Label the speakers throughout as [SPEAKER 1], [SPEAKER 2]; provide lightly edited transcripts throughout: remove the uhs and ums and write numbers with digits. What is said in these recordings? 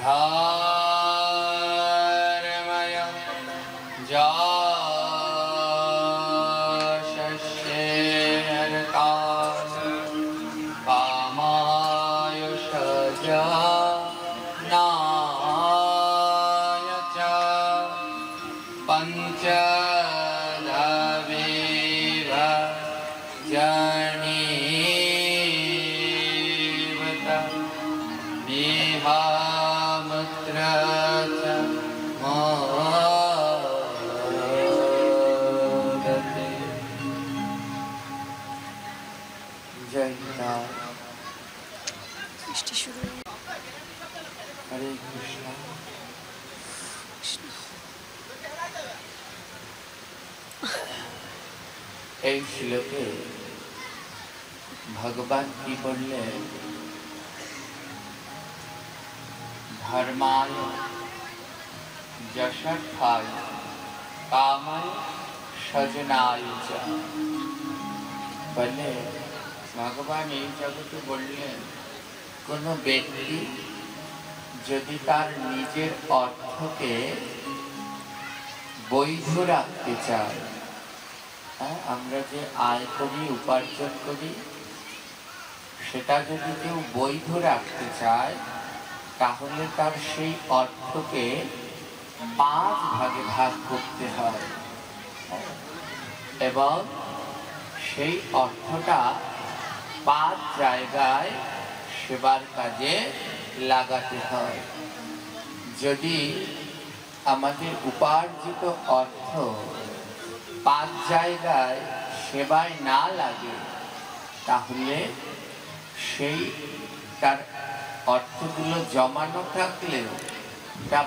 [SPEAKER 1] धर्मय जशस्येर्ता कामायुषजनाय च पञ्चधवीव जनीवत निहामुत्र च मोदते। जय हिंद। हरे कृष्ण। এই শ্লোকে ভগবান কি বললেন? ধর্মায় যশার্থায় কামায় সজনায় চ। বলে ভগবান এই জগতে বললেন কোনো ব্যক্তি যদি তার নিজের অর্থকে বৈধ রাখতে চায়, আমরা যে আয় করি উপার্জন করি সেটা যদি কেউ বৈধ রাখতে চায় তাহলে তার সেই অর্থকে 5 ভাগে ভাগ করতে হয় এবং সেই অর্থটা 5 জায়গায় সেবার কাজে লাগাতে হয়। যদি আমাদের উপার্জিত অর্থ 5 জায়গায় সেবায় না লাগে তাহলে সেই তার অর্থগুলো জমানো থাকলেও তা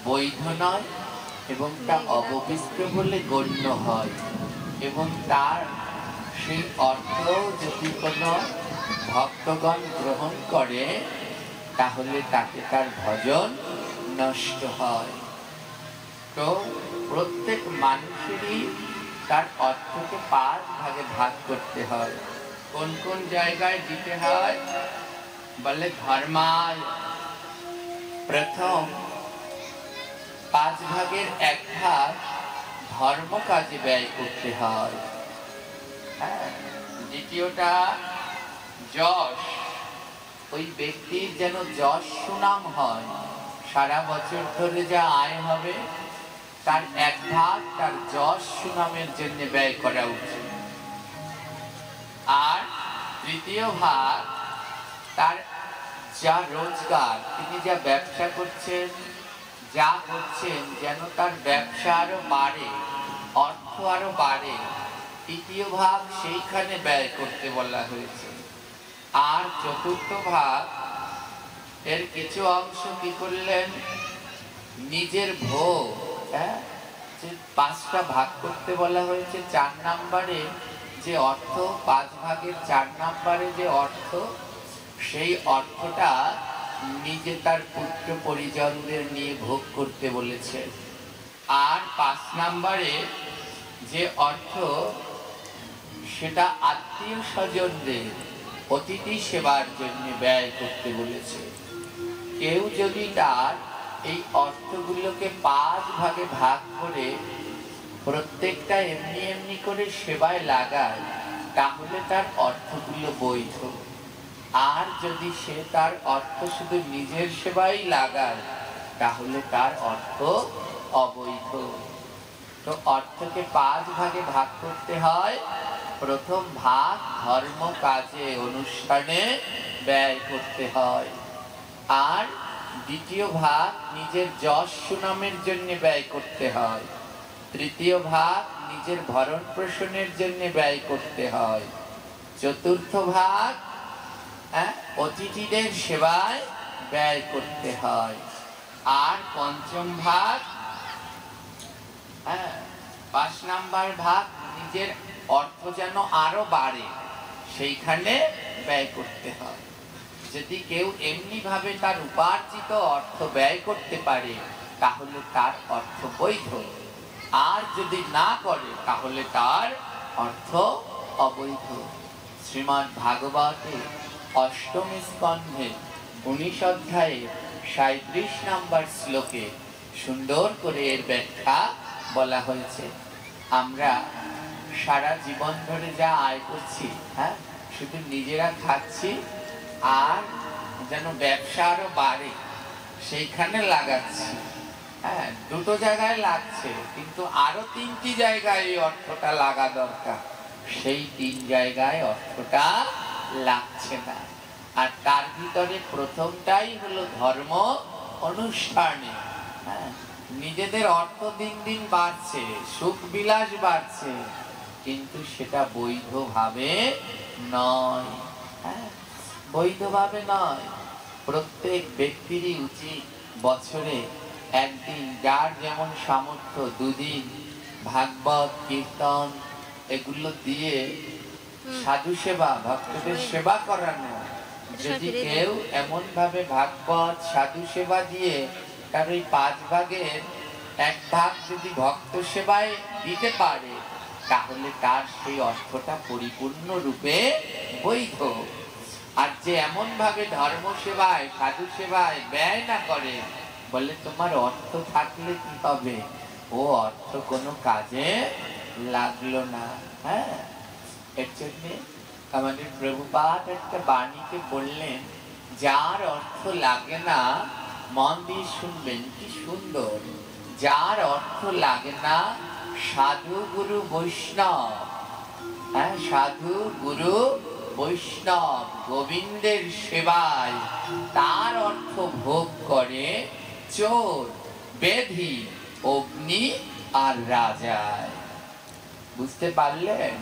[SPEAKER 1] বৈধ নয় এবং তা অপবিত্র বলে গণ্য হয় এবং তার সেই অর্থ যদি কোনো ভক্তগণ গ্রহণ করে তাহলে তাকে তার ভজন নষ্ট হয়। তো প্রত্যেক মানুষেরই তার অর্থকে 5 ভাগে ভাগ করতে হয়। কোন কোন জায়গায় দিতে হয়? বলে ধর্মায় প্রথম 5 ভাগের 1 ভাগ ধর্ম কাজে ব্যয় করতে হয়। দ্বিতীয়টা যশ, ওই ব্যক্তির যেন যশ সুনাম হয়, সারা বছর ধরে যা আয় হবে তার 1 ভাগ তার যশ সুনামের জন্য ব্যয় করা উচিত। আর তৃতীয় ভাগ তার যা রোজগার, তিনি যা ব্যবসা করছেন যা করছেন যেন তার ব্যবসা আরো বাড়ে, অর্থ আরো বাড়ে, তৃতীয় ভাগ সেইখানে ব্যয় করতে বলা হয়েছে। আর চতুর্থ ভাগ এর কিছু অংশ কি করলেন? নিজের ভোগ, যে 5টা ভাগ করতে বলা হয়েছে, 4 নম্বরে যে অর্থ, 5 ভাগের 4 নম্বরে যে অর্থ, সেই অর্থটা নিজে তার পুত্র পরিজনদের নিয়ে ভোগ করতে বলেছে। আর 5 নম্বরে যে অর্থ সেটা আত্মীয় স্বজনদের অতিথি সেবার জন্য ব্যয় করতে বলেছে। কেউ যদি তার এই অর্থগুলোকে 5 ভাগে ভাগ করে প্রত্যেকটা এমনি এমনি করে সেবায় লাগায় তাহলে তার অর্থগুলো বৈধ। আর যদি সে তার অর্থ শুধু নিজের সেবায় লাগায় তাহলে তার অর্থ অবৈধ। তো অর্থকে 5 ভাগে ভাগ করতে হয়। প্রথম ভাগ ধর্ম কাজে অনুষ্ঠানে ব্যয় করতে হয়, আর দ্বিতীয় ভাগ নিজের যশ সুনামের জন্য ব্যয় করতে হয়, তৃতীয় ভাগ নিজের ভরণ পোষণের জন্য ব্যয় করতে হয়, চতুর্থ ভাগ অতিথিদের সেবায় ব্যয় করতে হয়, আর পঞ্চম ভাগ 5 নম্বর ভাগ নিজের অর্থ যেন আরো বাড়ে সেইখানে ব্যয় করতে হয়। যদি কেউ এমনি ভাবে তার উপার্জিত অর্থ ব্যয় করতে পারে তাহলে তার অর্থ বৈধ, আর যদি না করে তাহলে তার অর্থ অবৈধ। শ্রীমদ্ ভাগবতে 8ম স্কন্ধে 19 অধ্যায়ে 37 নম্বর শ্লোকে সুন্দর করে এর ব্যাখ্যা বলা হয়েছে। আমরা সারা জীবন ধরে যা আয় করছি, হ্যাঁ, শুধু নিজেরা খাচ্ছি আর যেন ব্যবসা আরো বাড়ে সেইখানে লাগাচ্ছি। হ্যাঁ, দুটো জায়গায় লাগছে, কিন্তু আরো 3টি জায়গায় এই অর্থটা লাগা দরকার, সেই 3 জায়গায় অর্থটা লাগছে না। আর তার ভিতরে প্রথমটাই হলো ধর্ম অনুষ্ঠানে। হ্যাঁ, নিজেদের অর্থ দিন দিন বাড়ছে, সুখ বিলাস বাড়ছে, কিন্তু সেটা বৈধভাবে নয়। হ্যাঁ, বৈধভাবে নয়। প্রত্যেক ব্যক্তিরই উচিত বছরে একদিন, যার যেমন সামর্থ্য, 2 দিন ভাগবত কীর্তন এগুলো দিয়ে সাধু সেবা, ভক্তদের সেবা করানো। যদি কেউ এমন ভাবে ভাগবত সাধু সেবা দিয়ে তার ওই 5 ভাগের 1 ভাগ যদি ভক্ত সেবায় দিতে পারে, তাহলে তার সেই অর্থটা পরিপূর্ণ রূপে বৈধ। আর যে এমন ভাবে ধর্ম সেবায় সাধু সেবায় ব্যয় না করে, বলে তোমার অর্থ থাকলে কি হবে, ও অর্থ কোনো কাজে লাগলো না। হ্যাঁ, এর জন্য আমাদের প্রভুপাদ একটা বাণীকে বললেন, যার অর্থ লাগে না, মন দিয়ে শুনবেন কি সুন্দর, যার অর্থ লাগে না সাধু গুরু বৈষ্ণব, হ্যাঁ, সাধু গুরু বৈষ্ণব গোবিন্দের সেবায় তার অর্থ ভোগ করে চোর, বেধি, অগ্নি আর রাজায়। বুঝতে পারলেন?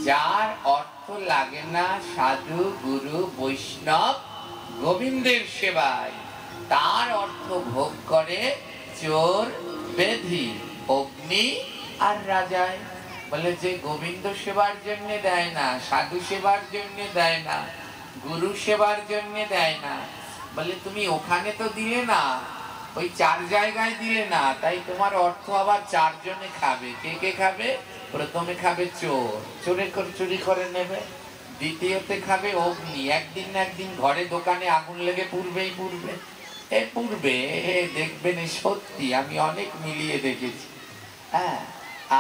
[SPEAKER 1] যার অর্থ লাগে না সাধু গুরু বৈষ্ণব গোবিন্দের সেবায়, তার অর্থ ভোগ করে চোর, বেধি, অগ্নি আর রাজায়। বলে যে গোবিন্দ সেবার জন্য দেয় না, সাধু সেবার জন্য দেয় না, গুরু সেবার জন্য দেয় না, বলে তুমি ওখানে তো দিলে না, ওই 4 জায়গায় দিলে না, তাই তোমার অর্থ আবার 4 জনে খাবে। কে কে খাবে? প্রথমে খাবে চোর, চুরি করে নেবে। দ্বিতীয়তে খাবে অগ্নি, একদিন না একদিন ঘরে দোকানে আগুন লেগে পুড়বেই পুড়বে। পুড়বে, দেখবেন সত্যি, আমি অনেক মিলিয়ে দেখেছি। হ্যাঁ,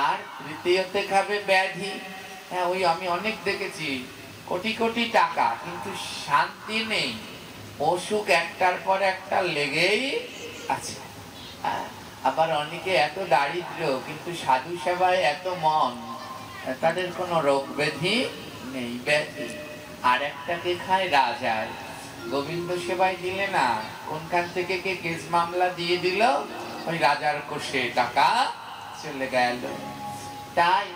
[SPEAKER 1] আর তৃতীয়তে খাবে ব্যাধি। হ্যাঁ, ওই আমি অনেক দেখেছি, কোটি কোটি টাকা কিন্তু শান্তি নেই, অসুখ একটার পর একটা লেগেই আছে। আবার অনেকে এত দারিদ্র কিন্তু সাধু সেবায় এত মন, তাদের কোনো রোগ ব্যাধি নেই, ব্যাধি। আর একটাকে খায় রাজায়, গোবিন্দ সেবায় দিলে না, কোনখান থেকে কে কেস মামলা দিয়ে দিল, ওই রাজার কোষে টাকা চলে গেল। তাই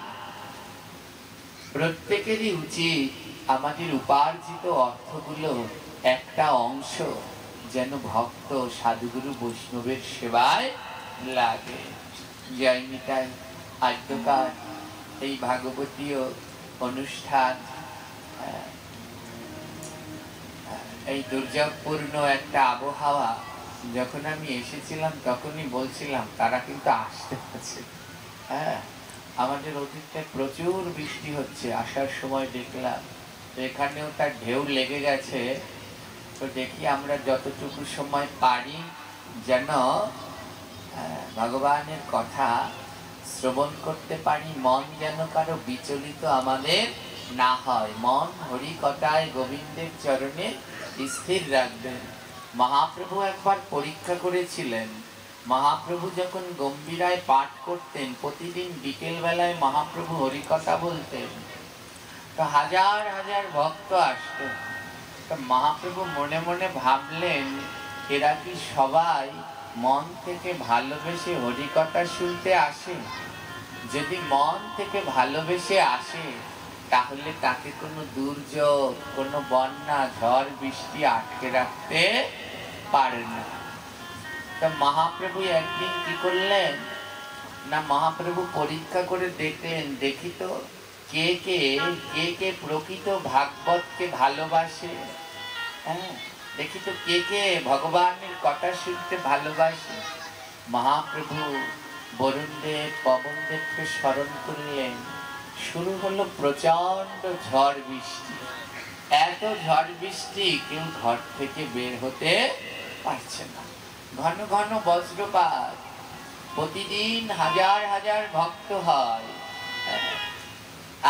[SPEAKER 1] প্রত্যেকেরই উচিত আমাদের উপার্জিত অর্থগুলো একটা অংশ যেন ভক্ত সাধুগুরু বৈষ্ণবের সেবায় লাগে। জয় নিতাই। আদ্যকাল এই ভাগবতীয় অনুষ্ঠান, এই দুর্যোগপূর্ণ একটা আবহাওয়া, যখন আমি এসেছিলাম তখনই বলছিলাম তারা কিন্তু আসতে হচ্ছে। হ্যাঁ, আমাদের অতীতে প্রচুর বৃষ্টি হচ্ছে, আসার সময় দেখলাম এখানেও তার ঢেউ লেগে গেছে। তো দেখি আমরা যতটুকু সময় পারি যেন ভগবানের কথা শ্রবণ করতে পারি, মন যেন কারো বিচলিত আমাদের না হয়, মন হরি কথায় গোবিন্দের চরণে স্থির রাখবেন। মহাপ্রভু একবার পরীক্ষা করেছিলেন। মহাপ্রভু যখন গম্ভীরায় পাঠ করতেন, প্রতিদিন বিকেল বেলায় মহাপ্রভু হরিকথা বলতেন, তো হাজার হাজার ভক্ত আসতেন। তো মহাপ্রভু মনে মনে ভাবলেন, এরা কি সবাই মন থেকে ভালোবেসে হরিকথা শুনতে আসে? যদি মন থেকে ভালোবেসে আসে, তাহলে তাকে কোনো দুর্যোগ, কোনো বন্যা, ঝড় বৃষ্টি আটকে রাখতে পারে না। তা মহাপ্রভু একদিন কি করলেন না, মহাপ্রভু পরীক্ষা করে দেখলেন, দেখি তো কে কে প্রকৃত ভাগবতকে ভালোবাসে। হ্যাঁ, দেখি তো কে কে ভগবানের কথা শুনতে ভালোবাসে। মহাপ্রভু বরুণদেব, পবনদেবকে স্মরণ করলেন। শুরু হলো প্রচন্ড ঝড় বৃষ্টি, এত ঝড় বৃষ্টি কেউ ঘর থেকে বের হতে পারছে না। ঘন ঘন বজ্রপাত, প্রতিদিন হাজার হাজার ভক্ত হয়।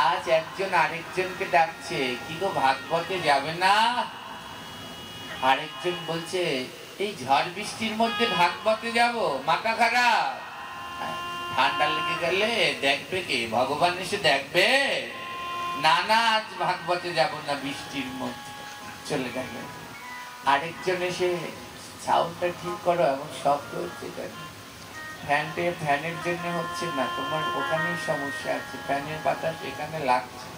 [SPEAKER 1] আজ একজন আরেকজনকে ডাকছে, কি গো ভাগবতে যাবে না? আরেকজন বলছে, এই ঝড় বৃষ্টির মধ্যে ভাগবতে যাব, মাথা খারাপ, ঠান্ডা লেগে গেলে দেখবে কে? ভগবান এসে দেখবে? না না, আজ ভাগবতে যাব না, বৃষ্টির মধ্যে। চলে গেল। আরেকজন এসে, সাউন্ডটা ঠিক করো, এমন শব্দ হচ্ছে কেন? ফ্যানের জন্য হচ্ছে না, তোমার ওখানেই সমস্যা আছে, ফ্যানের বাতাস এখানে লাগছে।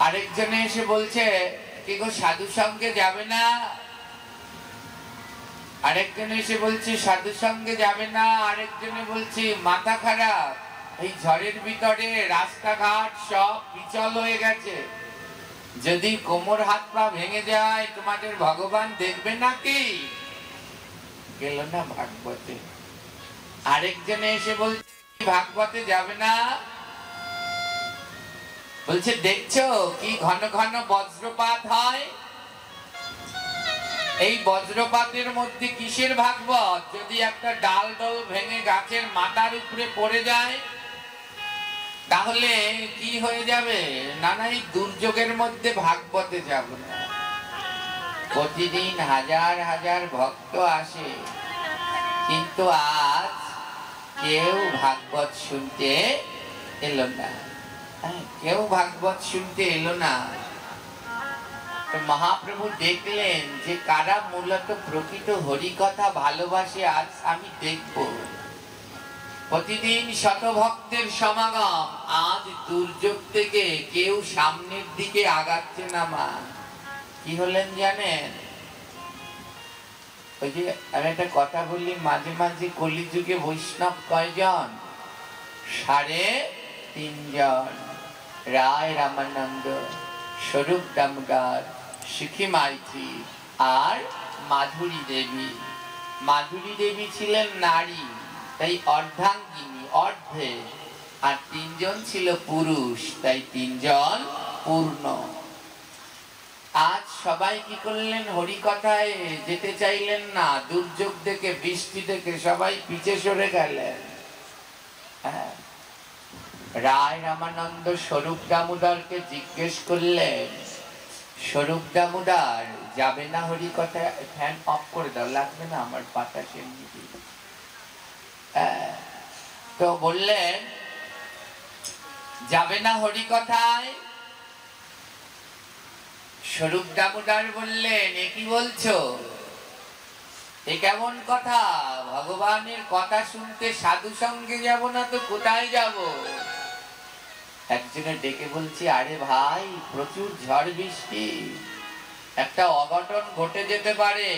[SPEAKER 1] আরেকজনে এসে বলছে, কি গো সাধু সঙ্গে যাবে না? আরেকজন এসে বলছে সাধু সঙ্গে যাবে না। আরেকজনে বলছে মাথা খারাপ, এই ঝড়ের ভিতরে রাস্তাঘাট সব পিছল হয়ে গেছে, যদি কোমর হাত পা ভেঙে যায় তোমাদের ভগবান দেখবে নাকি? গেল না ভাগবতে। আরেকজনে এসে বলছে ভাগবতে যাবে না? বলছে দেখছো কি ঘন ঘন বজ্রপাত হয়, এই বজ্রপাতের মধ্যে কিসের ভাগবত? যদি একটা ডাল ডল ভেঙে গাছের মাথার উপরে পড়ে যায় তাহলে কি হয়ে যাবে? না না, এই দুর্যোগের মধ্যে ভাগবতে যাব না। প্রতিদিন হাজার হাজার ভক্ত আসে, কিন্তু আজ কেউ ভাগবত শুনতে এলো না। কেউ ভাগবত শুনতে এলো না। মহাপ্রভু দেখলেন যে কারা মূলত প্রকৃত হরি কথা ভালোবাসে, আজ আমি দেখব। প্রতিদিন শত ভক্তের সমাগম, আজ দুর্যোগ থেকে কেউ সামনের দিকে আগাচ্ছে না। মা কি হলেন জানেন? ওই যে আমি একটা কথা বলি মাঝে মাঝে, কলিযুগে বৈষ্ণব কয়জন? 3.5 জন। রায় রামানন্দ, স্বরূপ দামোদর, শিখি মাইতি আর মাধুরী দেবী। মাধুরী দেবী ছিলেন নারী, তাই অর্ধাঙ্গিনী, অর্ধে। আর 3 জন ছিল পুরুষ, তাই 3 জন পূর্ণ। আজ সবাই কি করলেন? হরিকথায় যেতে চাইলেন না। দুর্যোগ দেখে, বৃষ্টি দেখে সবাই পিছে সরে গেলেন। রায় রামানন্দ স্বরূপ দামোদরকে জিজ্ঞেস করলেন, স্বরূপ দামোদর যাবে না হরিকথা? ফ্যান অফ করে দাও, লাগবে না আমার বাতাস এমনি। তো বললেন যাবে না হরিকথায়? স্বরূপ দামোদর বললেন, এ কি বলছো? এ কেমন কথা? ভগবানের কথা শুনতে সাধু সঙ্গে যাব না তো কোথায় যাব? একজনে ডেকে বলছে, আরে ভাই, প্রচুর ঝড় বৃষ্টি, একটা অঘটন ঘটে যেতে পারে।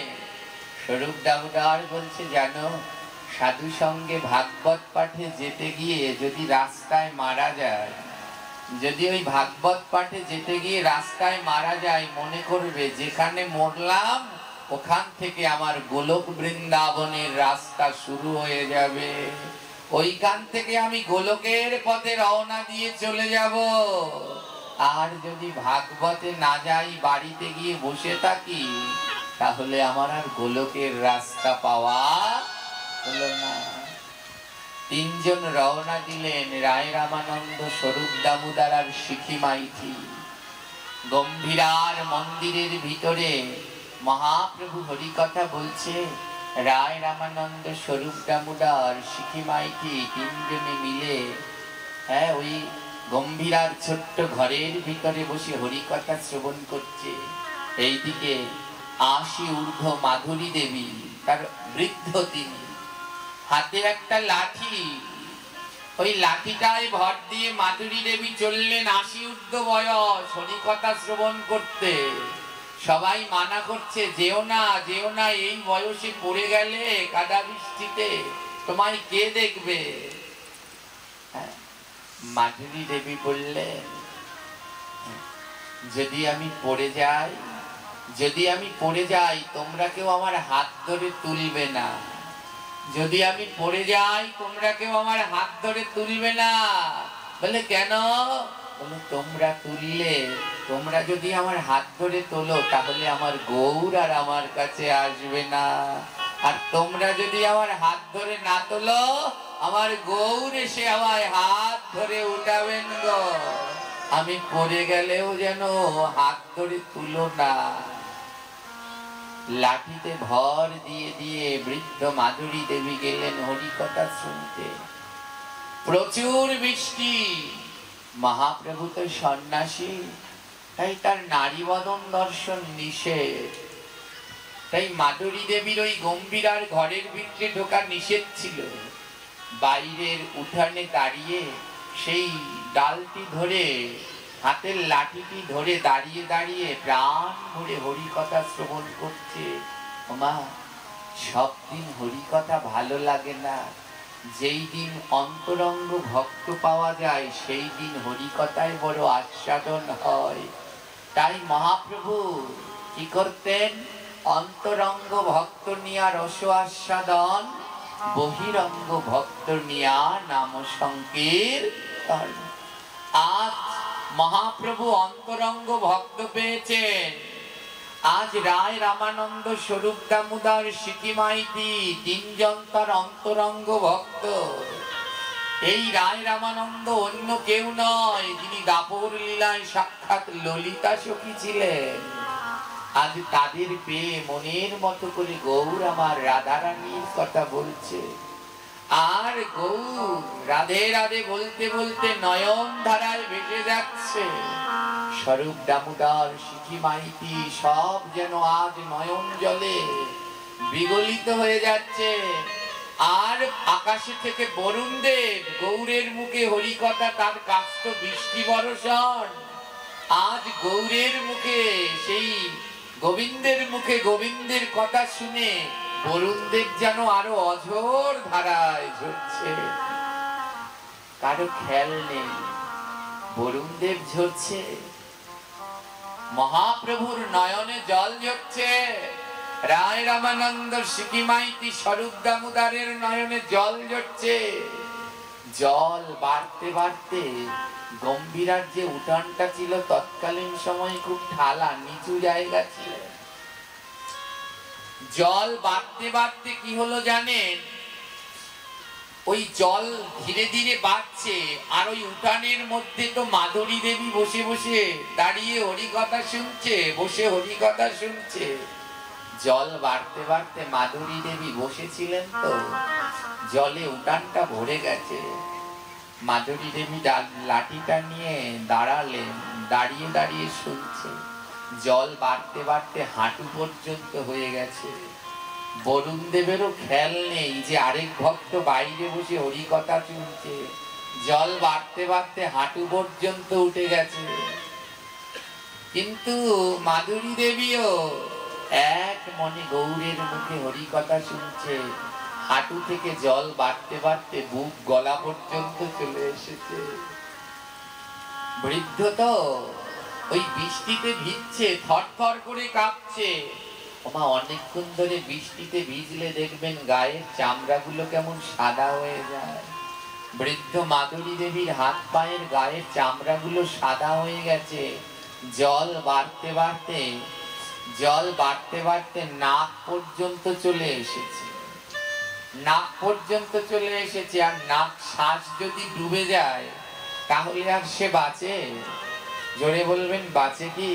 [SPEAKER 1] স্বরূপ দামোদর বলছে, জানো, সাধু সঙ্গে ভাগবত পাঠে যেতে গিয়ে যদি রাস্তায় মারা যায়, যদি ওই ভাগবত পাঠে যেতে গিয়ে রাস্তায় মারা যায়, মনে করবে যেখানে মরলাম ওখান থেকে আমার গোলক বৃন্দাবনের রাস্তা শুরু হয়ে যাবে, ওইখান থেকে আমি গোলকের পথে রওনা দিয়ে চলে যাব। আর যদি ভাগবতে না যাই, বাড়িতে গিয়ে বসে থাকি, তাহলে আমার আর গোলকের রাস্তা পাওয়া হলো না। 3 জন রওনা দিলেন, রায় রামানন্দ, স্বরূপ দামোদর আর শিখি মাইতি। গম্ভীরার মন্দিরের ভিতরে মহাপ্রভু হরিকথা বলছে। রায় রামানন্দ, স্বরূপ দামোদর, শিখি মাইতি 3 জনে মিলে ওই গম্ভীরার ছোট্ট ঘরের ভিতরে বসে হরিকথা শ্রবণ করছে। এইদিকে 80 ঊর্ধ্ব মাধুরী দেবী, তার বৃদ্ধ তিনি, হাতে একটা লাঠি, ওই লাঠিটায় ভর দিয়ে মাধুরী দেবী চললেন। 80 ঊর্ধ্ব বয়স, হরিকথা শ্রবণ করতে। সবাই মানা করছে, যেও না, যেও না, এই বয়সে পড়ে গেলে কাদা বৃষ্টিতে তোমায় কে দেখবে? মাধুরী দেবী বললেন, যদি আমি পড়ে যাই, যদি আমি পড়ে যাই, তোমরা কেউ আমার হাত ধরে তুলবে না। যদি আমি পড়ে যাই, তোমরা কেউ আমার হাত ধরে তুলবে না। বলে কেন? বলে তোমরা তুললে তোমরা যদি আমার হাত ধরে তোলো তাহলে আমার গৌর আর আমার কাছে আসবে না, আর তোমরা যদি আমার হাত ধরে না তোলো আমার গৌর এসে আমায় হাত ধরে উঠাবেন গো। আমি পড়ে গেলেও যেন হাত ধরে তুলো না। লাঠিতে ভর দিয়ে দিয়ে বৃদ্ধ মাধুরী দেবী গেলেন হরিকথা শুনতে। প্রচুর বৃষ্টি, মহাপ্রভু তো সন্ন্যাসী, তাই তার নারী বদন দর্শন নিষেধ। তাই মাধুরী দেবীর ওই গম্ভীরার ঘরের ভিতরে ঢোকা নিষেধ ছিল। বাইরের উঠানে দাঁড়িয়ে সেই ডালটি ধরে, হাতের লাঠিটি ধরে দাঁড়িয়ে দাঁড়িয়ে প্রাণ ভরে হরিকথা শ্রবণ করছে। ওমা, সব দিন হরিকথা ভালো লাগে না, যেই দিন অন্তরঙ্গ ভক্ত পাওয়া যায় সেই দিন হরিকথায় বড় আস্বাদন হয়। তাই মহাপ্রভু কি করতেন? অন্তরঙ্গ ভক্ত নিয়া রস আস্বাদন, বহিরঙ্গ ভক্ত নিয়া নাম সংকীর্তন। আজ মহাপ্রভু অন্তরঙ্গ ভক্ত পেয়েছেন। আজ রায় রামানন্দ, স্বরূপ দামোদর, সিকি মাইতি তিনজন তার অন্তরঙ্গ ভক্ত। এই রায় রামানন্দ অন্য কেউ নয়, যিনি দাপর লীলায় সাক্ষাৎ ললিতা সখী ছিলেন। আজ তাদের পেয়ে মনের মতো করে গৌর আমার রাধারানীর কথা বলছে। আর গৌর রাধে রাধে বলতে বলতে নয়ন ধারায় ভেসে যাচ্ছে। স্বরূপ দামোদর, সিকি মাইতি সব যেন আজ নয়ন জলে বিগলিত হয়ে যাচ্ছে। আর আকাশে থেকে বরুণ দেব গৌরের মুখে হরিকথা, তার কাষ্ঠ বৃষ্টি বর্ষণ। আজ গৌরের মুখে, সেই গোবিন্দের মুখে গোবিন্দের কথা শুনে বরুণ দেব যেন আরো অঝোর ধারায় ঝরছে। কারো খেয়াল নেই, বরুণ দেব ঝরছে, মহাপ্রভুর নয়নে জল ঝরছে। রায় রামানন্দ, সিকি মাইতি, স্বরূপ দামোদরের নয়নে জল ঝরছে। জল বাড়তে বাড়তে গম্ভীরার যে উঠানটা ছিল তৎকালীন সময় খুব ঢালা নিচু জায়গা ছিল। জল বাড়তে বাড়তে কি হলো জানেন? ওই জল ধীরে ধীরে বাড়ছে, আর ওই উঠানের মধ্যে তো মাধুরী দেবী বসে বসে দাঁড়িয়ে হরিকথা শুনছে, বসে হরিকথা শুনছে। জল বাড়তে বাড়তে মাধুরী দেবী বসেছিলেন, তো জলে উঠানটা ভরে গেছে। মাধুরী দেবী লাঠিটা নিয়ে দাঁড়ালেন, দাঁড়িয়ে দাঁড়িয়ে শুনছে। জল বাড়তে বাড়তে হাঁটু পর্যন্ত হয়ে গেছে। বরুণ দেবেরও খেয়াল নেই যে আরেক ভক্ত বাইরে বসে হরিকথা শুনছে। জল বাড়তে বাড়তে হাঁটু পর্যন্ত উঠে গেছে। কিন্তু মাধুরী দেবীও এক মনে গৌরের মুখে হরিকথা শুনছে। হাঁটু থেকে জল বাড়তে বাড়তে বুক গলা পর্যন্ত চলে এসেছে। বৃদ্ধ তো ওই বৃষ্টিতে ভিজছে, থরথর করে কাঁপছে। ওমা, অনেকক্ষণ ধরে বৃষ্টিতে ভিজলে দেখবেন গায়ের চামড়াগুলো কেমন সাদা হয়ে যায়। বৃদ্ধ মাধুরী দেবীর হাত পায়ের গায়ের চামড়াগুলো সাদা হয়ে গেছে। জল বাড়তে বাড়তে, জল বাড়তে বাড়তে নাক পর্যন্ত চলে এসেছে। নাক পর্যন্ত চলে এসেছে। আর নাক, শ্বাস যদি ডুবে যায় তাহলে আর সে বাঁচে? জোরে বলবেন, বাঁচে কি?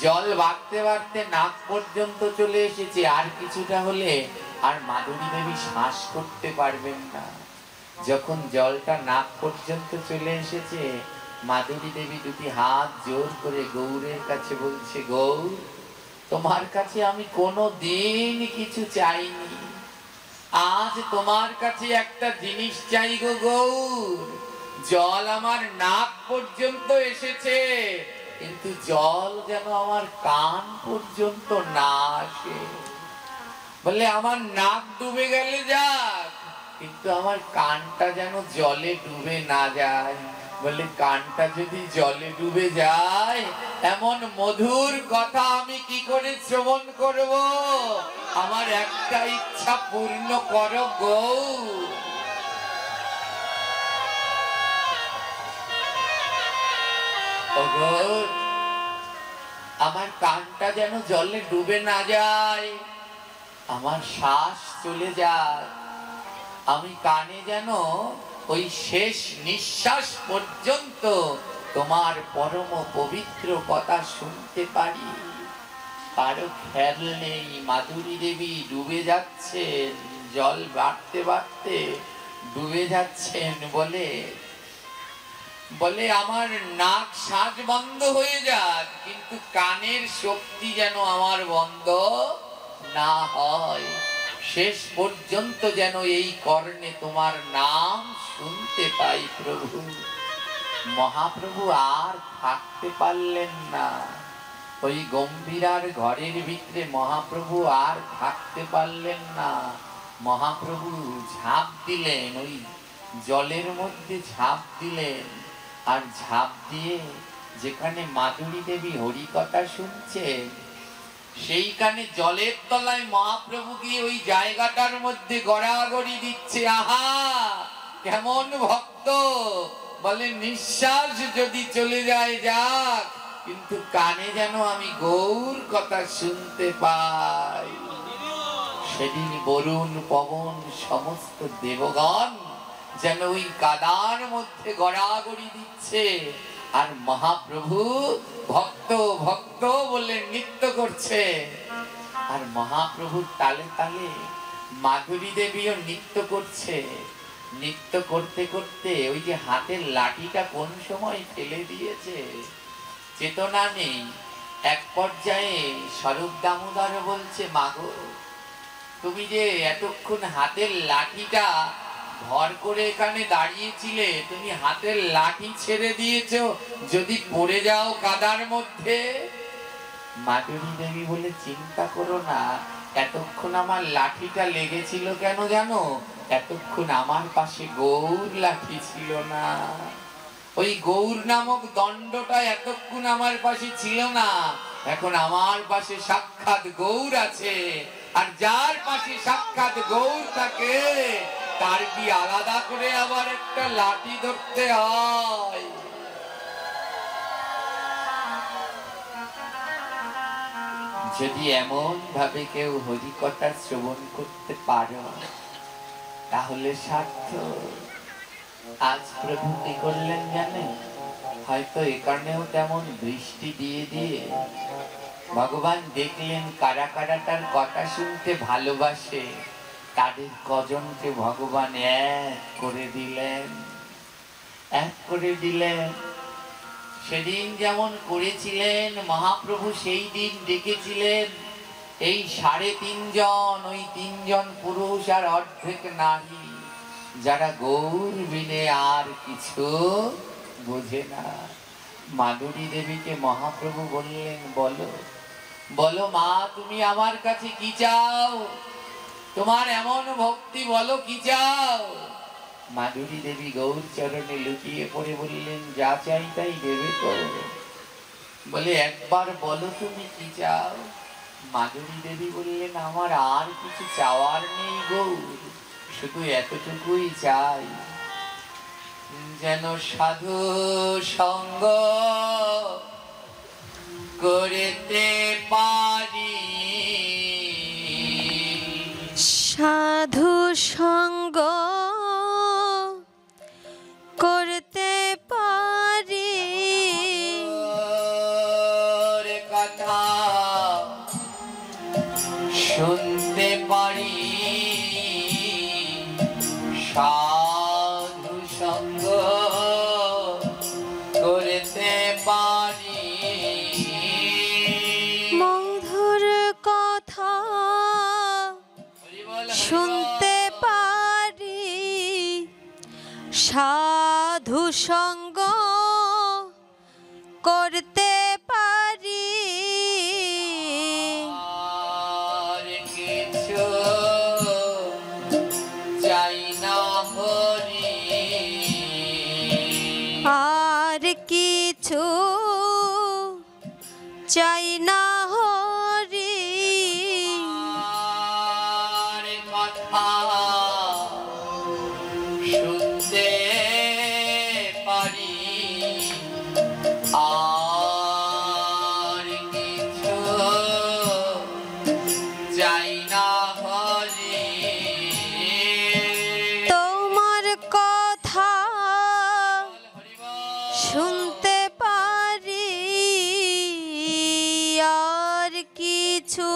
[SPEAKER 1] জল বাড়তে বাড়তে নাক পর্যন্ত চলে এসেছে। আর কিছুটা হলে আর মাধুরী দেবী শ্বাস করতে পারবেন না। যখন জলটা নাক পর্যন্ত চলে এসেছে, মাধুরী দেবী দুটি হাত জোর করে গৌরের কাছে বলছে, গৌর, তোমার কাছে আমি কোনো দিন কিছু চাইনি, আজ তোমার কাছে একটা জিনিস চাই গো গৌর। জল আমার নাক পর্যন্ত এসেছে, কিন্তু জল যেন আমার কান পর্যন্ত না আসে। বলে, আমার নাক ডুবে গেলে যাক, কিন্তু আমার কানটা যেন জলে ডুবে না যায়। বলে, কানটা যদি জলে ডুবে যায় এমন মধুর কথা আমি কি করে শ্রবণ করব? আমার একটা ইচ্ছা পূর্ণ করো গৌর। ও গৌর, আমার কানটা যেন জলে ডুবে না যায়, আমার শ্বাস চলে যায়, আমি কানে যেন ওই শেষ নিঃশ্বাস পর্যন্ত তোমার পরম পবিত্র কথা শুনতে পারি। কারো খেয়াল নেই, মাধুরী দেবী ডুবে যাচ্ছেন, জল বাড়তে বাড়তে ডুবে যাচ্ছেন বলে বলে আমার নাক শ্বাস বন্ধ হয়ে যাক, কিন্তু কানের শক্তি যেন আমার বন্ধ না হয়, শেষ পর্যন্ত যেন এই কর্ণে তোমার নাম শুনতে পাই প্রভু। মহাপ্রভু আর থাকতে পারলেন না, ওই গম্ভীরার ঘরের ভিতরে মহাপ্রভু আর থাকতে পারলেন না। মহাপ্রভু ঝাঁপ দিলেন, ওই জলের মধ্যে ঝাঁপ দিলেন, আর ঝাঁপ দিয়ে যেখানে মাধুরী দেবী হরিকথা শুনছে সেইখানে জলের তলায় মহাপ্রভু গিয়ে ওই জায়গাটার মধ্যে গড়াগড়ি দিচ্ছে। আহা কেমন ভক্ত, বলে নিঃশ্বাস যদি চলে যায় যাক, কিন্তু কানে যেন আমি গৌর কথা শুনতে পাই। সেদিন বরুণ পবন সমস্ত দেবগণ যেন ওই কাদার মধ্যে গড়াগড়ি দিচ্ছে, আর মহাপ্রভু ভক্ত ভক্ত বলে নৃত্য করছে। আর মহাপ্রভুর তালে তালে মাধুরী দেবীও নৃত্য করছে। নৃত্য করতে করতে ওই যে হাতের লাঠিটা কোন সময় ফেলে দিয়েছে চেতনা নেই। এক পর্যায়ে স্বরূপ দামোদর বলছে, মাগো তুমি যে এতক্ষণ হাতের লাঠিটা ভর করে এখানে দাঁড়িয়েছিলে, তুমি হাতের লাঠি ছেড়ে দিয়েছো, যদি পড়ে যাও কাদার মধ্যে। মাধুরী দেবী বলে, চিন্তা করো না, এতক্ষণ আমার লাঠিটা লেগেছিল কেন জানো? এতক্ষণ আমার পাশে গৌর লাঠি ছিল না, ওই গৌর নামক দণ্ডটা এতক্ষণ আমার পাশে ছিল না, এখন আমার পাশে সাক্ষাৎ গৌর আছে। আর যার পাশে সাক্ষাৎ গৌর থাকে তার কি আলাদা করে আবার একটা লাঠি ধরতে হয়? যদি এমন ভাবে কেউ হরিকথা শ্রবণ করতে পারো তাহলে সার্থক। আজ প্রভু কি করলেন জানেন? হয়তো এখানেও তেমন বৃষ্টি দিয়ে দিয়ে ভগবান দেখলেন কারা কারা তার কথা শুনতে ভালোবাসে, তাদের কজনকে ভগবান এক করে দিলেন, এক করে দিলেন। সেদিন যেমন করেছিলেন মহাপ্রভু, সেই দিন ডেকেছিলেন এই 3.5 জন, ওই 3 জন পুরুষ আর অর্ধেক নারী, যারা গৌর বিনে আর কিছু বোঝে না। মাধুরী দেবীকে মহাপ্রভু বললেন, বলো বলো মা, তুমি আমার কাছে কি চাও? তোমার এমন ভক্তি, বলো কি চাও? মাধুরী দেবী গৌর চরণে লুটিয়ে পড়ে বললেন, যা চাই তাই দেবে তো? বলে, একবার বলো তুমি কি চাও? মাধুরী দেবী বললেন, আমার আর কিছু চাওয়ার নেই গৌর, শুধু এতটুকুই চাই, যেন সাধু সঙ্গ করতে পারি,
[SPEAKER 2] সাধু সঙ্গ করতে পারি,
[SPEAKER 1] কথা শুনতে পারি, সাধু সঙ্গ করতে পারি,
[SPEAKER 2] মধুর কথা শুনতে পারি, সাধু সঙ্গ করতে পারি,
[SPEAKER 1] আর কিছু চাই না হরি,
[SPEAKER 2] আর কিছু চাই না হরি,
[SPEAKER 1] আর কথা শুনতে পারি,
[SPEAKER 2] কিছু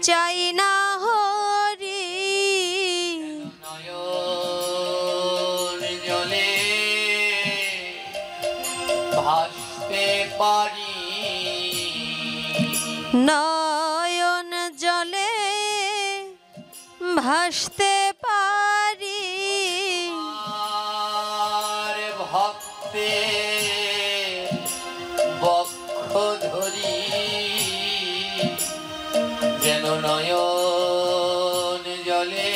[SPEAKER 2] চাই না হরি।
[SPEAKER 1] নয়ন জলে ভাসতে পারি,
[SPEAKER 2] নয়ন জলে ভাসতে পারি,
[SPEAKER 1] আর ভক্তে বক্ষ ধরি, যেন নয়ন জলে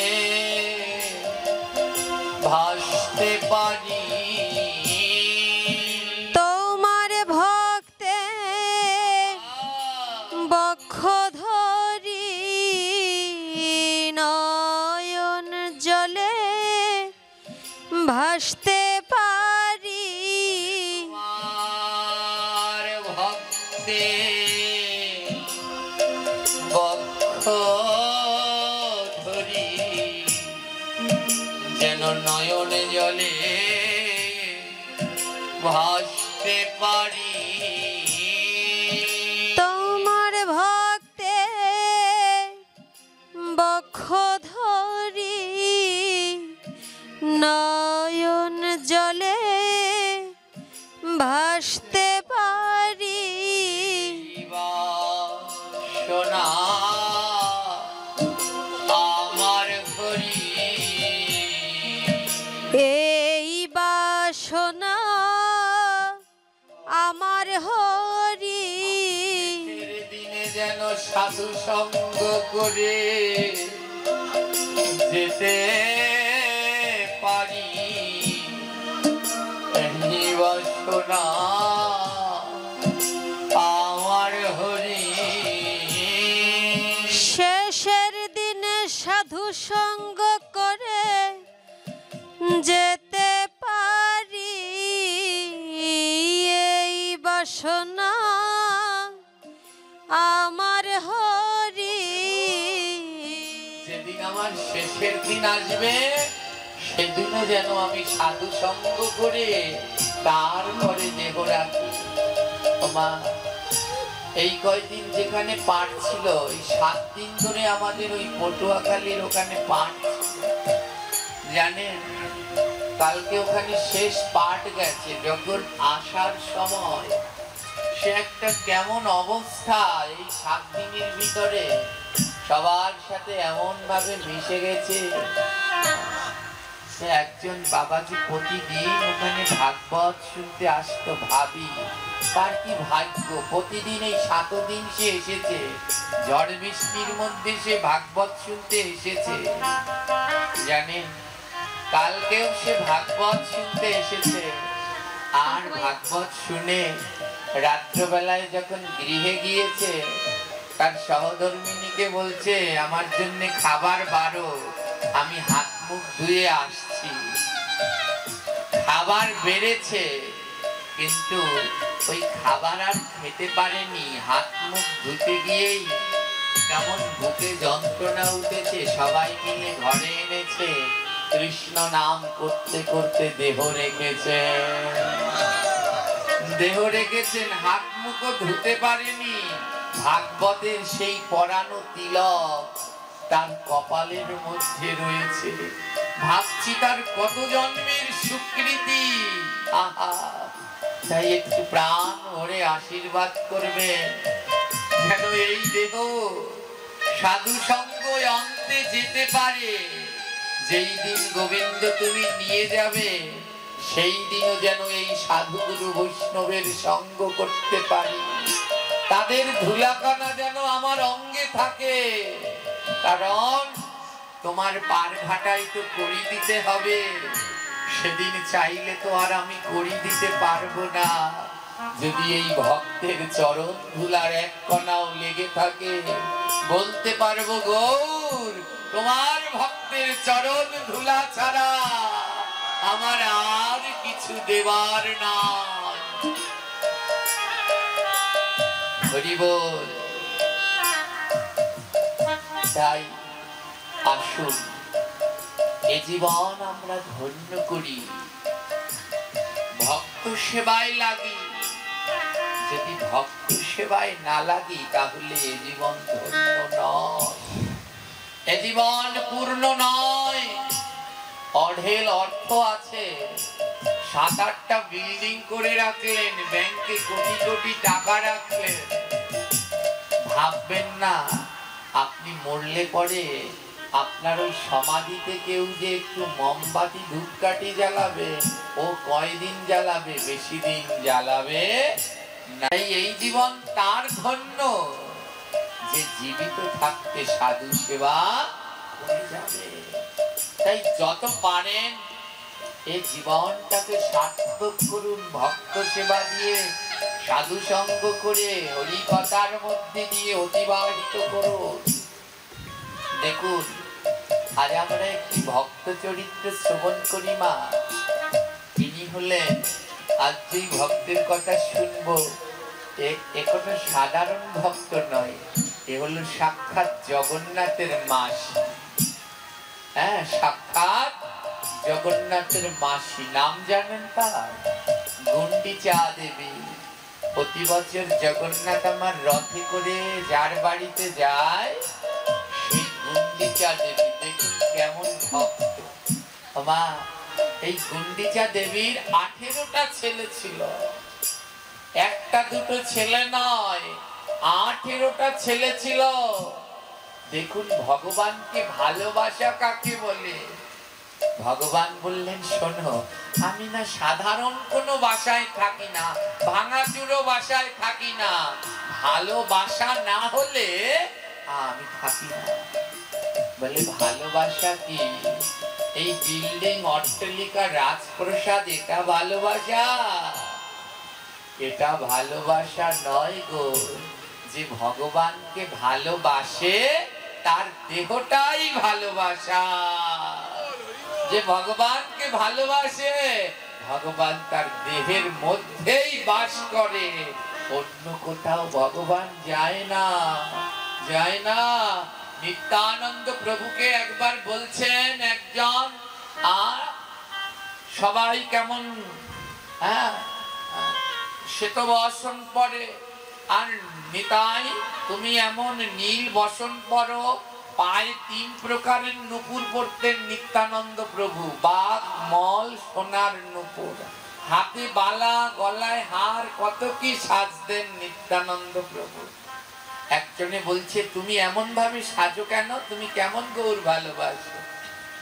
[SPEAKER 1] ভাসতে পারি।
[SPEAKER 2] তোমার ভক্তে বক্ষ ধরি, নয়ন জলে ভাসতে পারি।
[SPEAKER 1] আর ভক্তে বক্ষ ধরি, যেন নয়ন জলে ভাসতে পারি।
[SPEAKER 2] তোমার ভক্তে বক্ষ ধরি, নয়ন জলে ভাসতে পারি।
[SPEAKER 1] সোনা আমার হরি,
[SPEAKER 2] এই বাসনা আমার হরি।
[SPEAKER 1] দিনে যেন সাধু সঙ্গ করে যেতে পারি। এই বাসনা আমার হরি,
[SPEAKER 2] শেষের দিনে সাধু সঙ্গ করে যেতে পারি। এই বাসনা আমার হরি।
[SPEAKER 1] যেদিন আমার শেষের দিন আসবে সেদিনও যেন আমি সাধু সঙ্গ করে তারপরে দেহ রাখি। মা, এই কয়দিন যেখানে পাঠ ছিল, এই 7 দিন ধরে আমাদের ওই পটুয়াখালীর ওখানে পাঠ ছিল। জানেন, কালকে ওখানে শেষ পাঠ গেছে। যখন আসার সময় সে একটা কেমন অবস্থা, এই 7 দিনের ভিতরে সবার সাথে এমন ভাবে মিশে গেছে। সে একজন বাবাজি প্রতিদিন ওখানে ভাগবত শুনতে আসতো। ভাবি তার কি ভাগ্য, প্রতিদিন এই 7 দিন সে এসেছে। ঝড় বৃষ্টির মধ্যে সে ভাগবত শুনতে এসেছে। জানেন, কালকেও সে ভাগবত শুনতে এসেছে। আর ভাগবত শুনে রাত্রবেলায় যখন গৃহে গিয়েছে, তার সহধর্মিনীকে বলছে, আমার জন্য খাবার বারো, আমি হাত মুখ ধুয়ে আসছি। খাবার বেড়েছে, কিন্তু ওই খাবার আর খেতে পারেনি। হাত মুখ ধুতে গিয়েই কেমন বুকে যন্ত্রণা উঠেছে। সবাই মিলে ঘরে এনেছে, কৃষ্ণ নাম করতে করতে দেহ রেখেছেন, হাত মুখও ধুতে পারেনি। ভাগবতের সেই পরানো তিলক তার কপালের মধ্যে রয়েছে। ভাবছি তার কত জন্মের সুকৃতি। আহা, তাই একটু প্রাণ ভরে আশীর্বাদ করবেন, যেন এই দেহ সাধু সঙ্গ অন্তে যেতে পারে। যেই দিন গোবিন্দ তুমি নিয়ে যাবে, সেই দিনও যেন এই সাধুগুরু বৈষ্ণবের সঙ্গ করতে পারি। তাদের ধুলাকণা যেন আমার অঙ্গে থাকে। কারণ তোমার পার ঘাটাই তো করি দিতে হবে। সেদিন চাইলে তো আর আমি করি দিতে পারবো না। যদি এই ভক্তের চরণ ধুলার এক কণাও লেগে থাকে, বলতে পারবো, গৌর তোমার ভক্তের চরণ ধুলা ছাড়া আমার আর কিছু দেবার নাই। হরি বল। তাই আসুন, এ জীবন আমরা ধন্য করি, ভক্ত সেবায় লাগি। যদি ভক্ত সেবায় না লাগি তাহলে এ জীবন ধন্য নয়, এ জীবন পূর্ণ নয়। অঢেল অর্থ আছে, 7-8টা বিল্ডিং করে রাখলেন, ব্যাংকে কোটি কোটি টাকা রাখলেন, ভাববেন না আপনি মরলে পরে আপনার ওই সমাধিতে কেউ যে একটু মোমবাতি ধূপকাঠি জ্বালাবে, ও কয়দিন জ্বালাবে? বেশি দিন জ্বালাবে না। এই জীবন তার ধন্য যে জীবিত থাকতে সাধু সেবা করে যাবে। তাই যত পারেন এই জীবনটাকে সার্থক করুন, ভক্ত সেবা দিয়ে, সাধু সঙ্গ করে, হরি কথার মধ্যে দিয়ে অতিবাহিত করুন। দেখুন, আজ আমরা একটি ভক্ত চরিত্র শ্রবণ করি মা। তিনি হলেন, আজ যেই ভক্তের কথা শুনবো এ কোনো সাধারণ ভক্ত নয়, এ হলো সাক্ষাৎ জগন্নাথের মাসি। হ্যাঁ, সাক্ষাৎ জগন্নাথের মাসি। নাম জানেন তার? গুন্ডিচা দেবী। প্রতি বছর জগন্নাথ আমার রথে করে যার বাড়িতে যায় সেই গুন্ডিচা দেবী। দেখুন কেমন ভক্ত। মা, এই গুন্ডিচা দেবীর 18টা ছেলে ছিল, একটা দুটো ছেলে নয়, 18টা ছেলে ছিল। দেখুন ভগবানকে ভালোবাসা কাকে বলে। ভগবান বললেন, শোনো, আমি না সাধারণ কোনো বাসায় থাকি না, ভাঙাচুরো বাসায় থাকি না, ভালোবাসা না হলে আমি থাকি না। বলে ভালোবাসা কি? এই বিল্ডিং, অট্টালিকা, রাজপ্রাসাদ, এটা ভালোবাসা? এটা ভালোবাসা নয় গো। যে ভগবানকে ভালোবাসে তার দেহটাই ভালোবাসা। যে ভগবানকে ভালোবাসে ভগবান তার দেহের মধ্যেই বাস করে, অন্য কোথাও ভগবান যায় না, যায় না। নিত্যানন্দ প্রভুকে একবার বলছেন একজন, আর সবাই কেমন শ্বেত বসন পরে, আর নিতাই তুমি এমন নীল বসন পরো। পায়ে 3 প্রকারের নূপুর পরতেন নিত্যানন্দ প্রভু, বাঘ, মল, সোনার নূপুর, হাতে বালা, গলায় হার, কত কি সাজতেন নিত্যানন্দ প্রভু। একজনে বলছে, তুমি এমন ভাবে সাজো কেন? তুমি কেমন গৌর ভালোবাসো?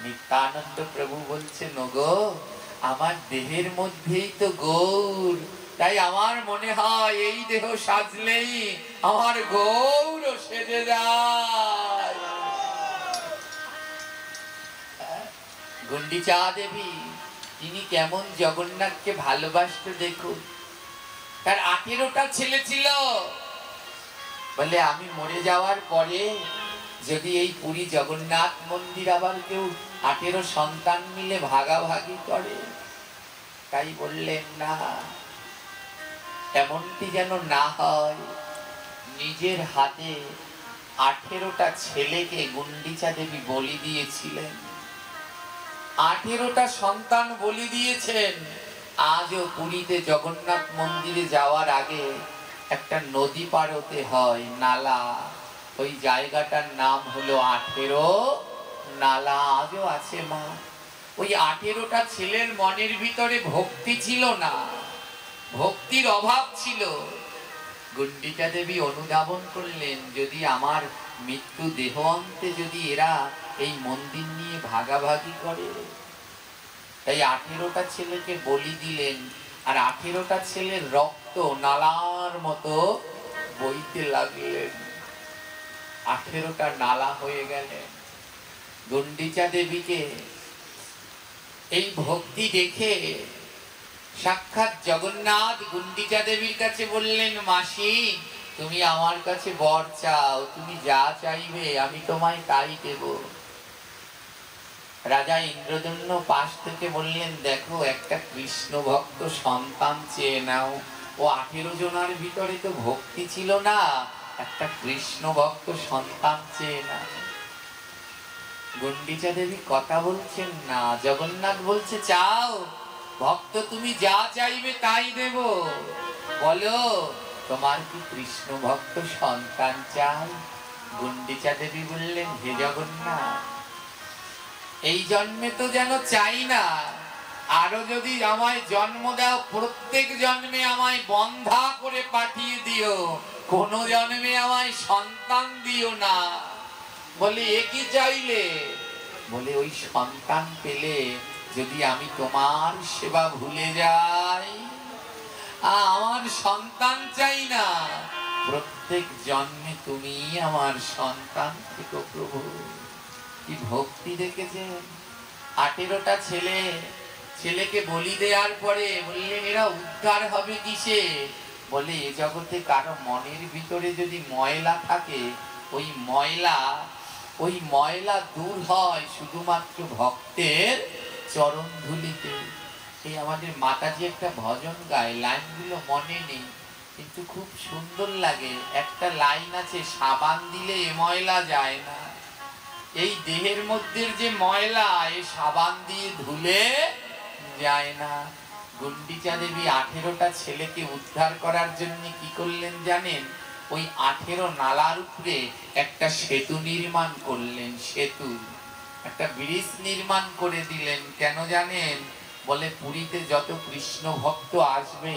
[SPEAKER 1] নিত্যানন্দ প্রভু বলছে, নগো, আমার দেহের মধ্যেই তো গৌর, তাই আমার মনে হয় এই দেহ সাজলেই আমার গৌর সেজে যায়। গুন্ডিচা দেবী তিনি কেমন জগন্নাথকে ভালোবাসতো দেখুন। তার 18টা ছেলে ছিল। বলে, আমি মরে যাওয়ার পরে যদি এই পুরী জগন্নাথ মন্দির আবার কেউ 18 সন্তান মিলে ভাগাভাগি করে। তাই বললেন, না, এমনটি যেন না হয়। নিজের হাতে 18টা ছেলেকে গুন্ডিচা দেবী বলি দিয়েছিলেন। 18টা সন্তান বলি দিয়েছেন। আজও পুরীতে জগন্নাথ মন্দিরে যাওয়ার আগে একটা নদী পার হতে হয়, নালা। ওই জায়গাটার নাম হলো 18 নালা, আজও আছে মা। ওই 18টা ছেলের মনের ভিতরে ভক্তি ছিল না, ভক্তির অভাব ছিল। গুন্ডিচা দেবী অনুধাবন করলেন, যদি আমার মৃত্যু দেহ অন্তে যদি এরা এই মন্দির নিয়ে ভাগাভাগি করে, তাই 18টা ছেলেকে বলি দিলেন। আর 18টা ছেলের রক্ত নালার মতো বইতে লাগলেন। 18টা নালা হয়ে গেলেন। গুন্ডিচা দেবীকে এই ভক্তি দেখে সাক্ষাৎ জগন্নাথ গুন্ডিচা দেবীর কাছে বললেন, মাসি, তুমি আমার কাছে বর চাও, তুমি যা চাইবে আমি তোমায় তাই দেব। রাজা ইন্দ্রদন্য পাশ থেকে বললেন, দেখো, একটা কৃষ্ণ ভক্ত সন্তান চেয়ে নাও। ও 18 জনের ভিতরে তো ভক্তি ছিল না, একটা কৃষ্ণ ভক্ত সন্তান চেয়ে নাও। গুন্ডিচা দেবী কথা বলছেন না। জগন্নাথ বলছে, চাও ভক্ত, তুমি যা চাইবে তাই দেব। বলো তোমার কি কৃষ্ণ ভক্ত সন্তান চাই? গুন্ডিচা দেবী বললেন, হে জগন্নাথ, এই জন্মে তো যেন চাই না, আরো যদি আমায় জন্ম দাও, প্রত্যেক জন্মে আমায় বন্ধা করে পাঠিয়ে দিও, কোন জন্মে আমায় সন্তান দিও না। বলে, এ কি চাইলে? বলে, ওই সন্তান পেলে যদি আমি তোমার সেবা ভুলে যাই, আমার সন্তান চাই না, প্রত্যেক জন্মে তুমি আমার সন্তান থেকো প্রভু। কি ভক্তি দেখেছেন? 18টা ছেলেকে বলি দেওয়ার পরে বললেন, এরা উদ্ধার হবে কিসে? বলে, এ জগতে কারো মনের ভিতরে যদি ময়লা থাকে, ওই ময়লা দূর হয় শুধুমাত্র ভক্তের চরণ ধুলিতে। এই আমাদের মাতাজি একটা ভজন গায়, লাইনগুলো মনে নেই, কিন্তু খুব সুন্দর লাগে। একটা লাইন আছে, সাবান দিলে এ ময়লা যায় না। এই দেহের মধ্যে যে ময়লা, এই সাবান দিয়ে ধুলে যায় না। গুন্ডিচা দেবী 18টা ছেলেকে উদ্ধার করার জন্য কি করলেন জানেন? ওই 18 নালার উপরে একটা সেতু নির্মাণ করলেন। সেতু, একটা ব্রিজ নির্মাণ করে দিলেন। কেন জানেন? বলে, পুরীতে যত কৃষ্ণ ভক্ত আসবে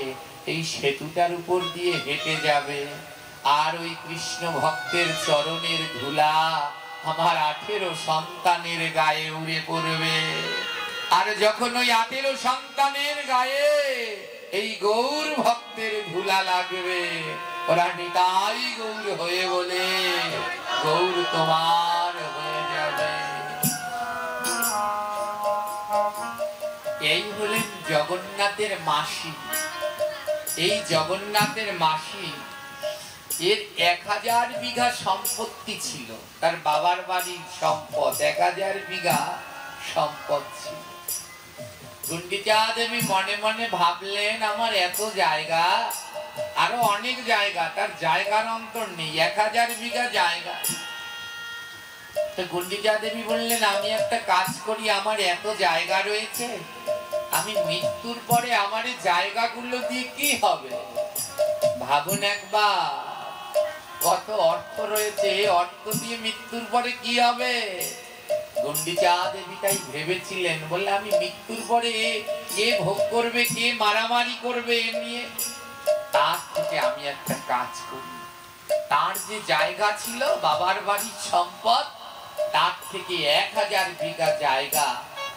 [SPEAKER 1] এই সেতুটার উপর দিয়ে হেঁটে যাবে, আর ওই কৃষ্ণ ভক্তের চরণের ধুলা আমার 18 সন্তানের গায়ে উড়ে পড়বে। আর যখন ওই 18 সন্তানের গায়ে এই গৌর ভক্তের ধুলা লাগবে, ওরা নিতাই গৌর হয়ে বলে, গৌর তোমার হয়ে যাবে। এই হলেন জগন্নাথের মাসি। এই জগন্নাথের মাসি, এর 1000 বিঘা সম্পত্তি ছিল। তার বাবার বাড়ির সম্পদ 1000 বিঘা সম্পদ ছিল। গুন্ডিচা দেবী মনে মনে ভাবলেন, আমার এত জায়গা, আরো অনেক জায়গা, তার জায়গার অন্তর নেই, 1000 বিঘা জায়গা। তো গুন্ডিচা দেবী বললেন, আমি একটা কাজ করি, আমার এত জায়গা রয়েছে, আমি মৃত্যুর পরে আমার এই জায়গাগুলো দিয়ে কি হবে? ভাবুন একবার, কত অর্থ রয়েছে, অর্থ দিয়ে মৃত্যুর পরে কি হবে? গুন্ডিচা দেবী তাই ভেবেছিলেন, বললে, আমি মৃত্যুর পরে কে ভোগ করবে, কে মারামারি করবে এ নিয়ে, তার থেকে আমি একটা কাজ করি। তার যে জায়গা ছিল, বাবার বাড়ির সম্পদ, তার থেকে 1000 বিঘা জায়গা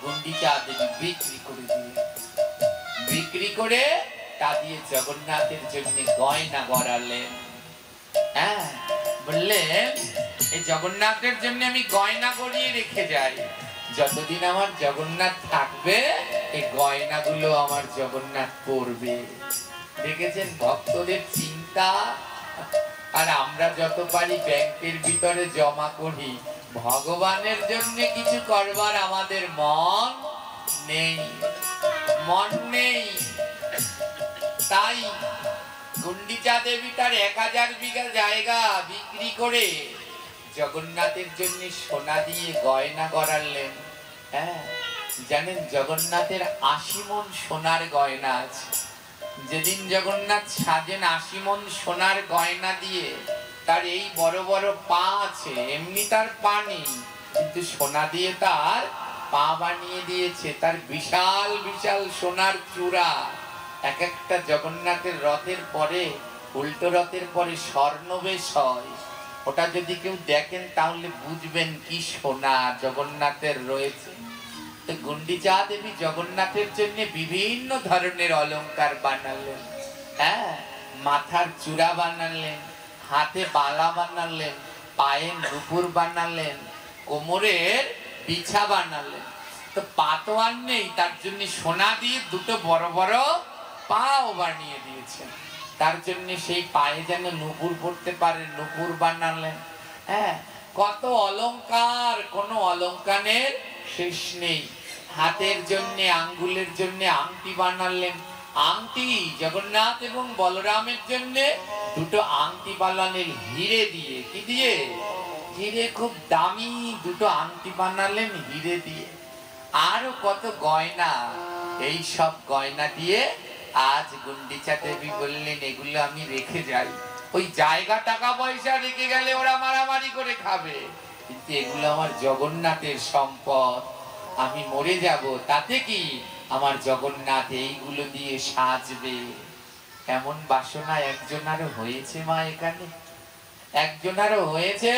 [SPEAKER 1] গুন্ডিচা দেবী বিক্রি করে দিলেন। বিক্রি করে তা দিয়ে জগন্নাথের জন্য গয়না গড়ালেন। হ্যাঁ, বললেন, এই জগন্নাথের জন্য আমি গয়না গড়িয়ে রেখে যাই, যতদিন আমার জগন্নাথ থাকবে এই গয়নাগুলো আমার জগন্নাথ পরবে। দেখেছেন ভক্তদের চিন্তা? আর আমরা যত পারি ব্যাংকের ভিতরে জমা করি, ভগবানের জন্য কিছু করবার আমাদের মন নেই, মন নেই। তাই গুন্ডিচা দেবী তার 1000 বিঘা জায়গা বিক্রি করে জগন্নাথের জন্য সোনা দিয়ে গয়না গড়ালেন। হ্যাঁ, জানেন জগন্নাথের 80 মণ সোনার গয়না আছে। যেদিন জগন্নাথ সাজেন 80 মণ সোনার গয়না দিয়ে, তার এই বড় বড় পা আছে, এমনি তার পা নেই, কিন্তু সোনা দিয়ে তার পা বানিয়ে দিয়েছে। তার বিশাল বিশাল সোনার চূড়া, এক একটা জগন্নাথের রথের পরে, উল্টো রথের পরে স্বর্ণবেশ হয়। ওটা যদি কেউ দেখেন তাহলে বুঝবেন কি সোনা জগন্নাথের রয়েছে। তো গুন্ডিচা দেবী জগন্নাথের জন্য বিভিন্ন ধরনের অলংকার বানালেন। হ্যাঁ, মাথার চূড়া বানালেন, হাতে বালা বানালেন, পায়ে নুপুর বানালেন, কোমরের বিছা বানালেন। তো পা তো আর নেই, তার জন্য সোনা দিয়ে দুটো বড় বড় পাও বানিয়ে দিয়েছেন। তার জন্য সেই পায়ে যেন নুপুর পড়তে পারে, নুপুর বানালেন। হ্যাঁ, কত অলংকার, কোনো অলংকারের শেষ নেই। হাতের জন্য, আঙ্গুলের জন্য আংটি বানালেন। আংটি জগন্নাথ এবং বলরামের জন্য দুটো আংটি বানালেন হিরে দিয়ে। কি দিয়ে? হিরে, খুব দামি দুটো আংটি বানালেন হিরে দিয়ে। আরো কত গয়না, এই সব গয়না দিয়ে আজ গুন্ডিচা দেবী বললেন এগুলো আমি রেখে যাই, ওই জায়গা টাকা পয়সা রেখে গেলে ওরা মারামারি করে খাবে, কিন্তু এগুলো আমার জগন্নাথের সম্পদ, আমি মরে যাব তাতে কি, আমার জগন্নাথ এইগুলো দিয়ে সাজবে। এমন বাসনা একজনারও হয়েছে মা, এখানে একজনারও হয়েছে।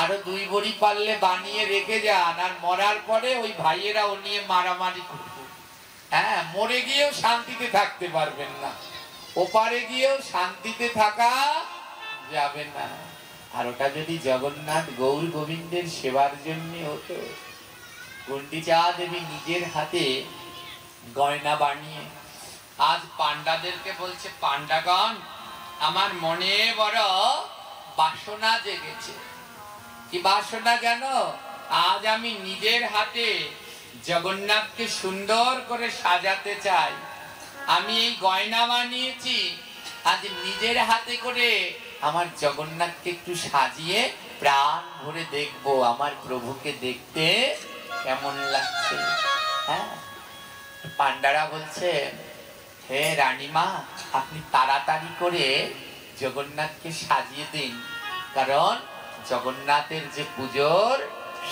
[SPEAKER 1] আরো 2 বড়ি পারলে বানিয়ে রেখে যান, আর মরার পরে ওই ভাইয়েরা ও নিয়ে মারামারি করবে। হ্যাঁ, মরে গিয়েও শান্তিতে থাকতে পারবেন না, ওপারে গিয়েও শান্তিতে থাকা যাবে না। আর ওটা যদি জগন্নাথ গৌর গোবিন্দের সেবার জন্য হতো, গুন্ডিচা দেবী নিজের হাতে গয়না বানিয়ে আজ পান্ডাদেরকে বলছে, পান্ডাগণ আমার মনে বড় বাসনা জেগেছে। কি বাসনা জানো? আজ আমি নিজের হাতে জগন্নাথকে সুন্দর করে সাজাতে চাই। আমি এই গয়না বানিয়েছি, আজ নিজের হাতে করে আমার জগন্নাথকে একটু সাজিয়ে প্রাণ ভরে দেখবো, আমার প্রভুকে দেখতে কেমন লাগছে। হ্যাঁ, পান্ডারা বলছে, হে রানীমা আপনি তাড়াতাড়ি করে জগন্নাথকে সাজিয়ে দিন, কারণ জগন্নাথের যে পুজোর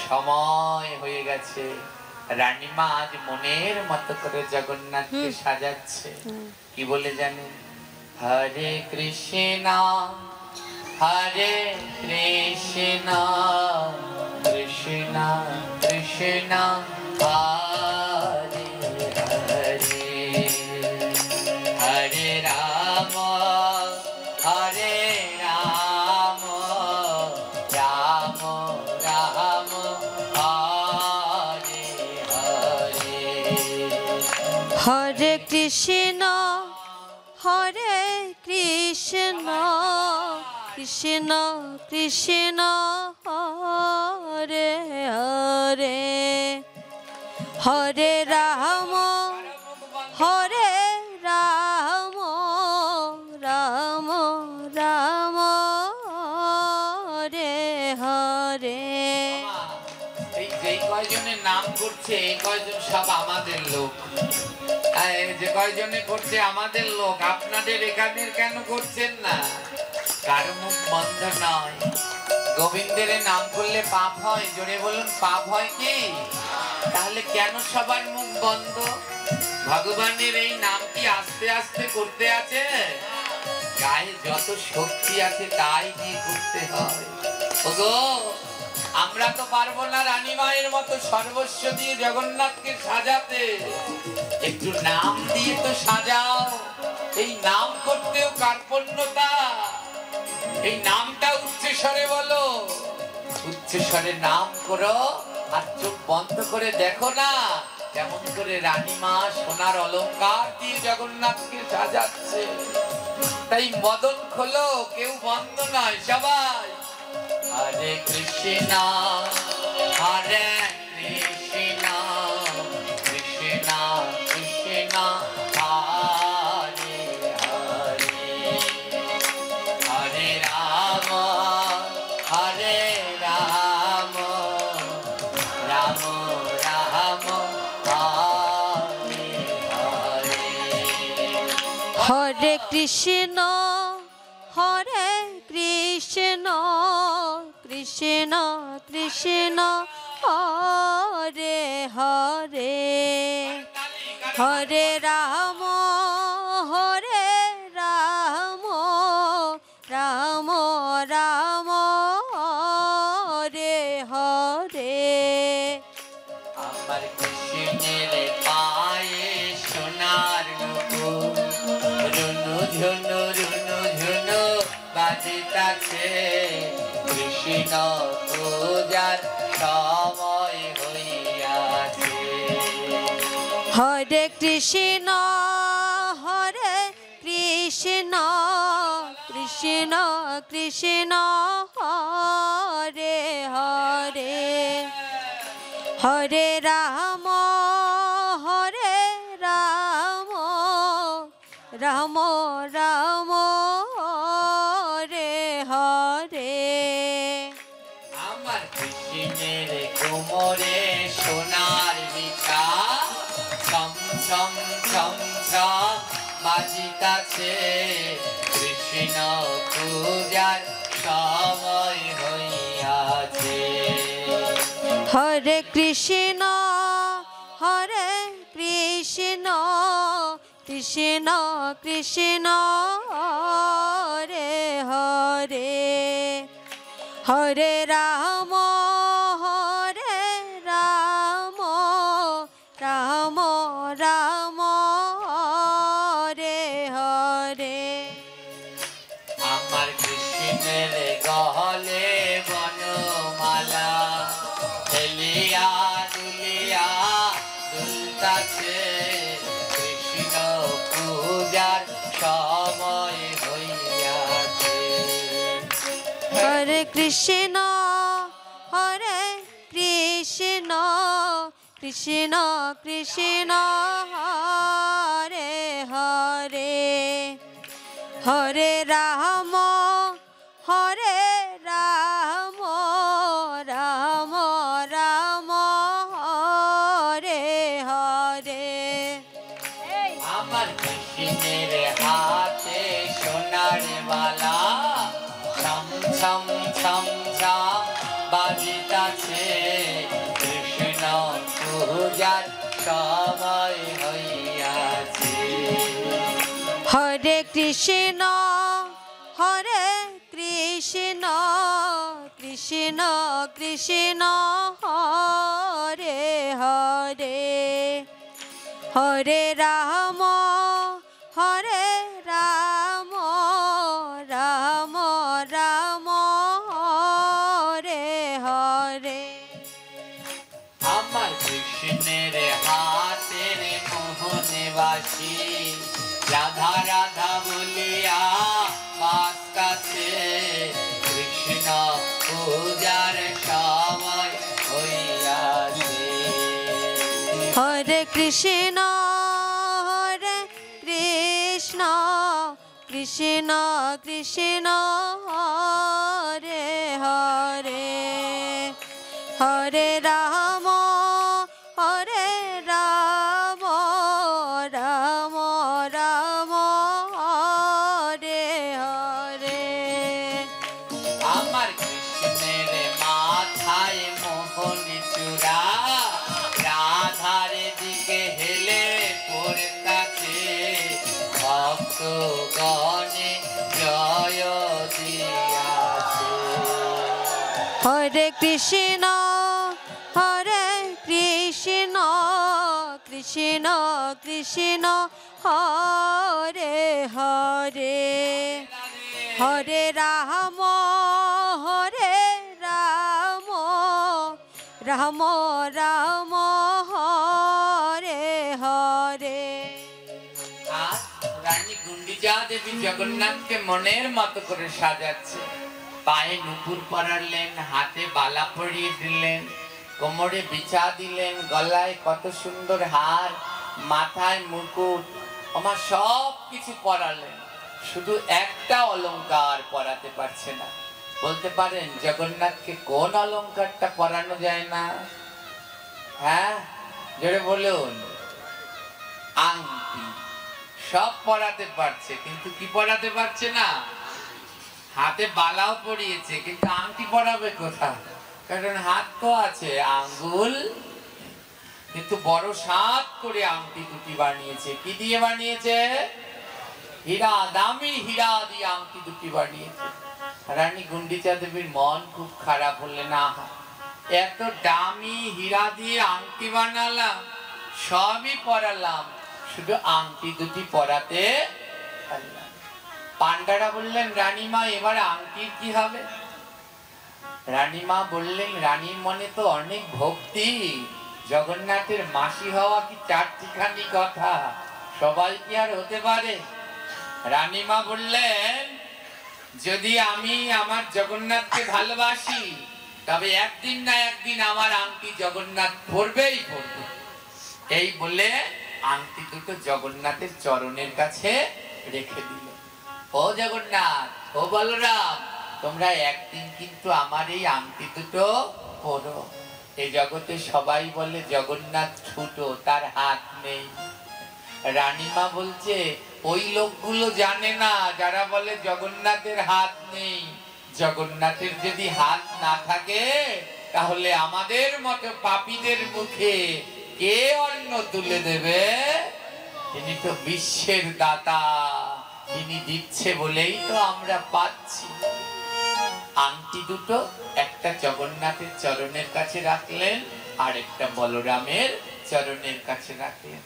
[SPEAKER 1] সময় হয়ে গেছে। রানীমা আজ মনের মতো করে জগন্নাথকে সাজাচ্ছে। কি বলে জানেন? হরে কৃষ্ণ হরে কৃষ্ণ কৃষ্ণ কৃষ্ণ হরে হরে, হরে রাম হরে রাম রাম রাম হরে হরে।
[SPEAKER 2] হরে কৃষ্ণ হরে কৃষ্ণ কৃষ্ণ কৃষ্ণ হরে হরে, হরে রাম হরে রাম রাম রাম হরে হরে।
[SPEAKER 1] এই যে কয়জনের নাম করছে এই কয়জন সব আমাদের লোক, যে কয়জনে করছে আমাদের লোক। আপনাদের এখানের কেন করছেন না? কারো মুখ বন্ধ নয়। গোবিন্দের নাম করলে পাপ হয়, জোরে বলুন পাপ হয় কি? তাহলে কেন সবার মুখ বন্ধ? ভগবানের এই নাম কি আস্তে আস্তে করতে আছে? গায়ে যত শক্তি আছে তাই দিয়ে করতে হয়। ওগো, আমরা তো পারবো না রানী মায়ের মতো সর্বস্ব দিয়ে জগন্নাথকে সাজাতে, একটু নাম দিয়ে তো সাজাও। এই নাম করতেও কার্পণ্যতা, এই নামটা উচ্চস্বরে বলো, উচ্চস্বরে নাম করো, আর চোখ বন্ধ করে দেখো না কেমন করে রানীমা সোনার অলংকার দিয়ে জগন্নাথকে সাজাচ্ছে। তাই মদন খোলো, কেউ বন্ধ নয়, সবাই হরে কৃষ্ণ হরে কৃষ্ণ কৃষ্ণ কৃষ্ণ হরে হরে, হরে রাম হরে রাম রাম রাম হরে হরে।
[SPEAKER 2] হরে কৃষ্ণ হরে কৃষ্ণ কৃষ্ণ কৃষ্ণ হরে হরে, হরে রাম হরে রাম রাম রাম হরে হরে।
[SPEAKER 1] আমার কৃষ্ণের পায়ে সোনার নুপুর, রুনু ঝুনু রুনু ঝুনু বাজিতাছে, কৃষ্ণ পূজার সময় হইয়াছে।
[SPEAKER 2] হরে কৃষ্ণ হরে কৃষ্ণ কৃষ্ণ কৃষ্ণ হরে হরে, হরে রাম হরে রাম রাম রাম হরে হরে।
[SPEAKER 1] আমার কৃষ্ণের কোমরে সোনার বিছা, ছম ছম ছম ছম কাছে কৃষ্ণ পূজার সময় হইয়াছে।
[SPEAKER 2] হরে কৃষ্ণ হরে কৃষ্ণ কৃষ্ণ কৃষ্ণ হরে হরে হরে রাম হরে রাম রাম রাম হরে হরে।
[SPEAKER 1] আমার কৃষ্ণের গহলে বনমালা হেলিয়া দুলিয়া দুলতাছে কৃষ্ণ পূজার সময় হইয়াছে।
[SPEAKER 2] হরে কৃষ্ণ হরে কৃষ্ণ কৃষ্ণ কৃষ্ণ হরে হরে হরে রাম হরে রাম রাম রাম হরে হরে।
[SPEAKER 1] আমার কৃষ্ণের হাতে সোনার বালা ছম ছম ছম ছম বাজিতাছে কৃষ্ণ পূজার সময় হইয়াছে।
[SPEAKER 2] হরে কৃষ্ণ হরে কৃষ্ণ কৃষ্ণ কৃষ্ণ হরে হরে হরে রাম হরে রাম রাম রাম হরে হরে।
[SPEAKER 1] আমার কৃষ্ণের হাতের মোহনে বাসি রাধা রাধা বলিয়া বাজতাছে কৃষ্ণ পূজার সময় হইয়াছে।
[SPEAKER 2] হরে কৃষ্ণ হরে কৃষ্ণ কৃষ্ণ কৃষ্ণ হরে হরে হরে রাম হরে রাম রাম রাম হরে হরে।
[SPEAKER 1] আমার কৃষ্ণের মাথায় মোহনী চূড়া রাধার দিকে হেলে পড়তাছে ভক্ত গণে জয় দিয়াছে।
[SPEAKER 2] হরে কৃষ্ণ হরে কৃষ্ণ কৃষ্ণ কৃষ্ণ হরে হরে হরে রাম হরে রাম রাম রাম হরে হরে।
[SPEAKER 1] আর রানী গুন্ডিচা দেবী জগন্নাথকে মনের মতো করে সাজাচ্ছে। পায়ে নুপুর পরালেন, হাতে বালা পরিয়ে দিলেন, কোমরে বিছা দিলেন, গলায় কত সুন্দর হার, মাথায় মুকুট, আমার সব কিছু পরালেন। শুধু একটা অলংকার পরাতে পারছে না। বলতে পারেন জগন্নাথকে কোন অলংকারটা পরানো যায় না? হ্যাঁ, জোরে বলুন। আংটি। সব পরাতে পারছে, কিন্তু কি পরাতে পারছে না? হাতে বালাও পরিয়েছে, কিন্তু আংটি পরাবে কোথায়? কারণ হাত তো আছে, আঙ্গুল। কিন্তু বড় সাত করে আংটি দুটি বানিয়েছে। কি দিয়ে বানিয়েছে? হীরা, দামি হীরা দিয়ে আংটি দুটি বানিয়েছে। রানী গুন্ডিচা দেবীর মন খুব খারাপ, হলে না, এত দামি হীরা দিয়ে আংটি বানালাম, সবই পরালাম, শুধু আংটি দুটি পরাতে পারলাম। পান্ডারা বললেন, রানীমা এবার আংটির কি হবে? রানীমা বললেন, রানীর মনে তো অনেক ভক্তি, জগন্নাথের মাসি হওয়া কি চারটিখানি কথা, সবাই কি আর হতে পারে? রানীমা বললেন, যদি আমি আমার জগন্নাথকে ভালোবাসি, তবে একদিন না একদিন আমার আংটি জগন্নাথ পরবেই পরবে। এই বলে আংটি দুটো জগন্নাথের চরণের কাছে রেখে দিল। ও জগন্নাথ, ও বলরাম, তোমরা একদিন কিন্তু আমার এই আংটি দুটো পরো। এই জগতে সবাই বলে জগন্নাথ ছোট, তার হাত নেই। রানীমা বলছে, ওই লোকগুলো জানে না যারা বলে জগন্নাথের হাত নেই। জগন্নাথের যদি হাত না থাকে তাহলে আমাদের মতো পাপীদের মুখে কে অন্ন তুলে দেবে? তিনি তো বিশ্বের দাতা, তিনি দিচ্ছে বলেই তো আমরা পাচ্ছি। আংটি দুটো একটা জগন্নাথের চরণের কাছে রাখলেন, আর একটা বলরামের চরণের কাছে রাখলেন।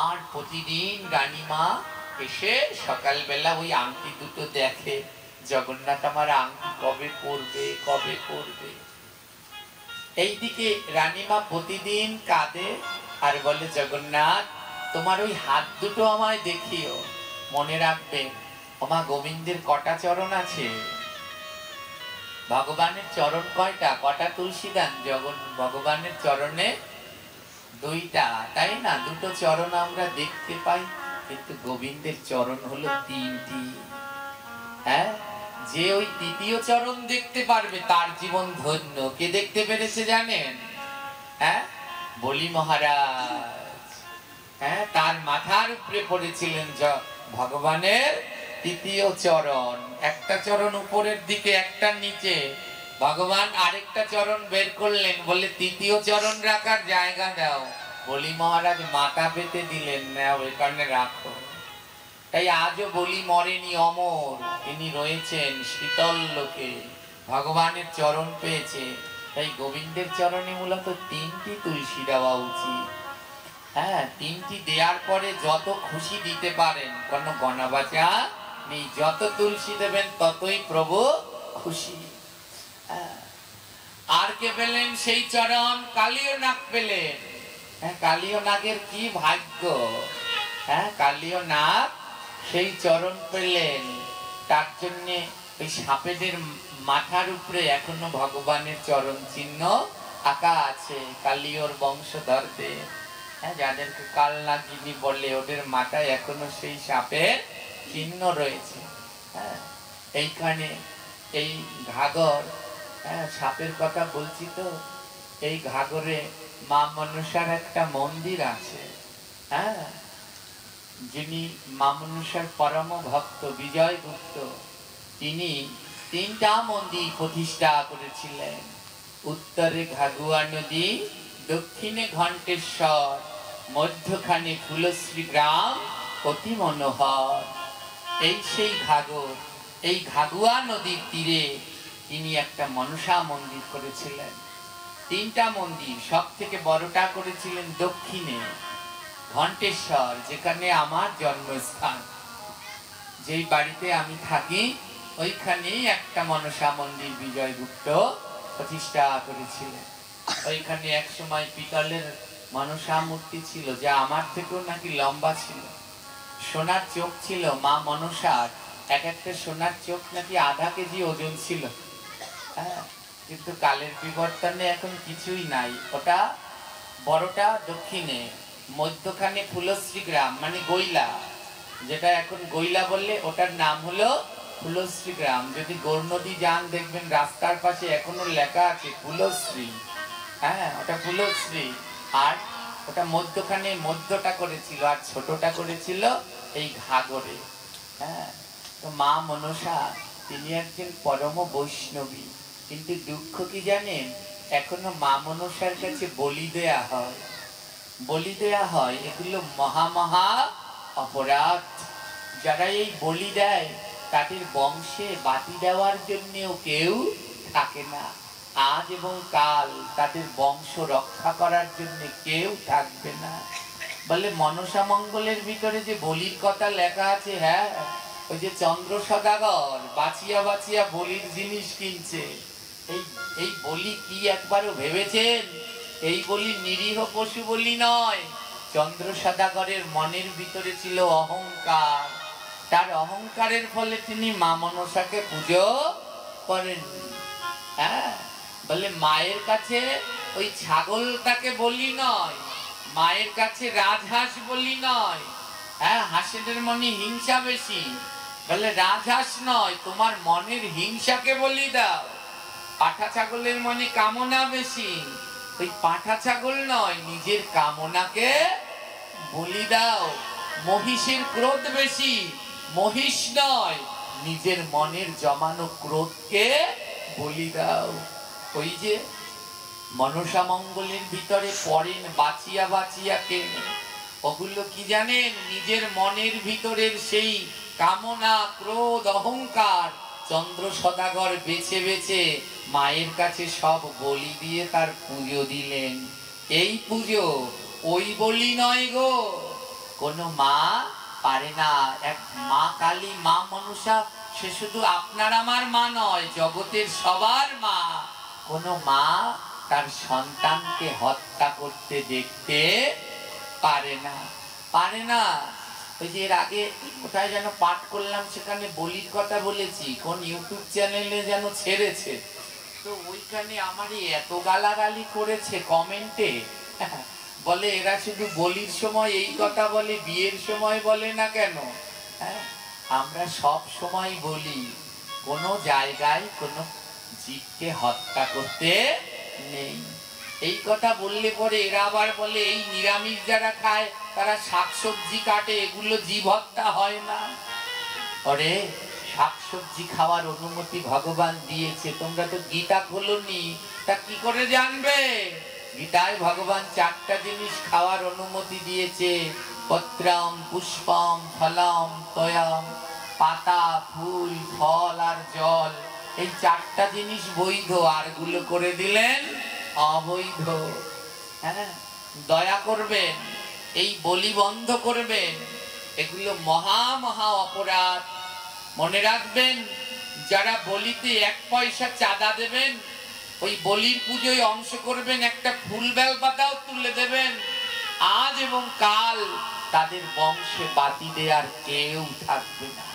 [SPEAKER 1] আর প্রতিদিন রানীমা এসে সকালবেলা ওই আংটি দুটো দেখে, জগন্নাথ আমার আংটি কবে পরবে, কবে পরবে। এইদিকে রানীমা প্রতিদিন কাঁদে আর বলে, জগন্নাথ তোমার ওই হাত দুটো আমায় দেখিও। মনে রাখবেন ওমা গোবিন্দের কটা চরণ আছে? ভগবানের চরণ কয়টা? কটা তুলসীদান ভগবানের চরণে? দুইটা, তাই না? দুটো চরণ আমরা দেখতে পাই, কিন্তু গোবিন্দের চরণ হলো তিনটি। হ্যাঁ, যে ওই তৃতীয় চরণ দেখতে পারবে তার জীবন ধন্য। কে দেখতে পেরেছে জানেন? হ্যাঁ, বলি মহারাজ। হ্যাঁ, তার মাথার উপরে পড়েছিলেন ভগবানের তৃতীয় চরণ। একটা চরণ উপরের দিকে, একটা নিচে। ভগবান আরেকটা চরণ বের করলেন, বলে তৃতীয় চরণ রাখার জায়গা দাও। বলি মহারাজ মাথা পেতে দিলেন, না ওইখানে রাখো। তাই আজও বলি মরেনি, অমর। তিনি রয়েছেন শীতল লোকে, ভগবানের চরণ পেয়েছে। তাই গোবিন্দের চরণে মূলত তিনটি তুলসী দেওয়া উচিত। হ্যাঁ, তিনটি দেওয়ার পরে যত খুশি দিতে পারেন, কোনো গণবাচা নেই। যত তুলসী দেবেন ততই প্রভু খুশি। আর কে পেলেন সেই চরণ? কালীয় নাগ পেলেন। হ্যাঁ, কালীয় নাগের কি ভাগ্য! হ্যাঁ, কালীয় নাগ সেই চরণ পেলেন। তার জন্য ওই সাপেদের মাথার উপরে এখনো ভগবানের চরণ চিহ্ন আঁকা আছে। কালীয়র বংশধরদের, হ্যাঁ, যাদেরকে কালনাগিনী বলে, ওদের মাথায় এখনো সেই সাপের চিহ্ন রয়েছে। হ্যাঁ, এইখানে এই ঘাগর, হ্যাঁ, সাপের কথা বলছি তো, এই ঘাগরে মা মনসার একটা মন্দির আছে। হ্যাঁ, যিনি মা মনসার পরম ভক্ত বিজয় গুপ্ত, তিনি তিনটা মন্দির প্রতিষ্ঠা করেছিলেন। উত্তরে ঘাগুয়া নদী, দক্ষিণে ঘণ্টেশ্বর, মধ্যখানে ফুলশ্রী গ্রাম অতি মনোহর। এই সেই ঘাগর, এই ঘাগুয়া নদীর তীরে তিনি একটা মনসা মন্দির করেছিলেন। তিনটা মন্দির, সব থেকে বড়টা করেছিলেন দক্ষিণে ঘণ্টেশ্বর, যেখানে আমার জন্মস্থান। যেই বাড়িতে আমি থাকি ওইখানেই একটা মনসা মন্দির বিজয়গুপ্ত প্রতিষ্ঠা করেছিলেন। ওইখানে এক সময় পিতলের মনসা মূর্তি ছিল, যা আমার থেকেও নাকি লম্বা ছিল। সোনার চোখ ছিল মা মনসার, এক একটা সোনার চোখ নাকি আধা কেজি ওজন ছিল। হ্যাঁ, কিন্তু কালের বিবর্তনে এখন কিছুই নাই। ওটা বড়টা দক্ষিণে, মধ্যখানে ফুলশ্রী গ্রাম মানে গইলা, যেটা এখন গইলা বললে ওটার নাম হলো ফুলশ্রী গ্রাম। যদি গৌরনদী যান দেখবেন রাস্তার পাশে এখনো লেখা আছে ফুলশ্রী। হ্যাঁ, ওটা ফুলশ্রী। আর ওটা মধ্যখানে মধ্যটা করেছিল আর ছোটটা করেছিল এই ঘাগরে। হ্যাঁ, তো মা মনসা তিনি একজন পরম বৈষ্ণবী। কিন্তু দুঃখ কি জানেন, এখনো মা মনসার কাছে বলি দেয়া হয়। বলি দেয়া হয়, এগুলো মহা মহা অপরাধ। যারা এই বলি দেয় তাদের বংশে বাতি দেওয়ার জন্যও কেউ থাকে না। আজ এবং কাল তাদের বংশ রক্ষা করার জন্য কেউ থাকবে না। বলে মনসা মঙ্গলের ভিতরে যে বলির কথা লেখা আছে, হ্যাঁ, ওই যে চন্দ্র সদাগর বাঁচিয়া বাঁচিয়া বলির জিনিস কিনছে। এই বলি কি একবারও ভেবেছেন? এই বলি নিরীহ পশু বলি নয়। চন্দ্র সদাগরের মনের ভিতরে ছিল অহংকার। তার অহংকারের ফলে তিনি মা মনসাকে পুজো করেন। হ্যাঁ, বলে মায়ের কাছে ওই ছাগলটাকে বলি নয়, মায়ের কাছে রাজহাঁস বলি নয়। হ্যাঁ, হাঁসেদের মনে হিংসা বেশি। বলে রাজহাঁস নয়, তোমার মনের হিংসাকে বলি দাও। পাঠা ছাগলের মনে কামনা বেশি, ওই পাঠা ছাগল নয়, নিজের কামনাকে বলি দাও। মহিষের ক্রোধ বেশি, মহিষ নয়, নিজের মনের জমানো ক্রোধকে বলি দাও। ওই যে মনসা মঙ্গলের ভিতরে পড়েন বাঁচিয়া বাঁচিয়া কেনে, ওগুলো কি জানেন? নিজের মনের ভিতরের সেই কামনা, ক্রোধ, অহংকার চন্দ্র সদাগর বেছে বেছে মায়ের কাছে সব বলি দিয়ে তার পুজো দিলেন। এই পুজো ওই বলি নয় গো, কোন মা পারে না। এক মা কালী, মা মনসা, সে শুধু আপনার আমার মা নয়, জগতের সবার মা। কোন মা তার সন্তানকে হত্যা করতে দেখতে পারে না, পারে না। ওই যে এর আগে কোথায় যেন পাঠ করলাম, সেখানে বলির কথা বলেছি, কোন ইউটিউব চ্যানেলে যেন ছেড়েছে, তো ওইখানে আমারই এত গালাগালি করেছে কমেন্টে, বলে এরা শুধু বলির সময় এই কথা বলে, বিয়ের সময় বলে না কেন? হ্যাঁ, আমরা সব সময় বলি, কোনো জায়গায় কোনো জীবকে হত্যা করতে নেই। এই কথা বললে পরে এরা আবার বলে এই নিরামিষ যারা খায় তারা শাকসবজি কাটে, এগুলো জীব হত্যা হয় না। ওরে, শাকসবজি খাওয়ার অনুমতি ভগবান দিয়েছে, তোমরা তো গীতা খোলনি, তা কি করে জানবে? গীতায় ভগবান 4টা জিনিস খাওয়ার অনুমতি দিয়েছে, পত্রম, পুষ্পম, ফলম, তয়ম। পাতা, ফুল, ফল আর জল, এই 4টা জিনিস বৈধ, আর গুলো করে দিলেন অবৈধ। হ্যাঁ, দয়া করবেন, এই বলি বন্ধ করবেন, এগুলো মহা মহা অপরাধ। মনে রাখবেন, যারা বলিতে 1 পয়সা চাঁদা দেবেন, ওই বলির পুজোয় অংশ করবেন, একটা ফুল বেল পাতাও তুলে দেবেন, আজ এবং কাল তাদের বংশে বাতি দেওয়ার কেউ থাকবে না।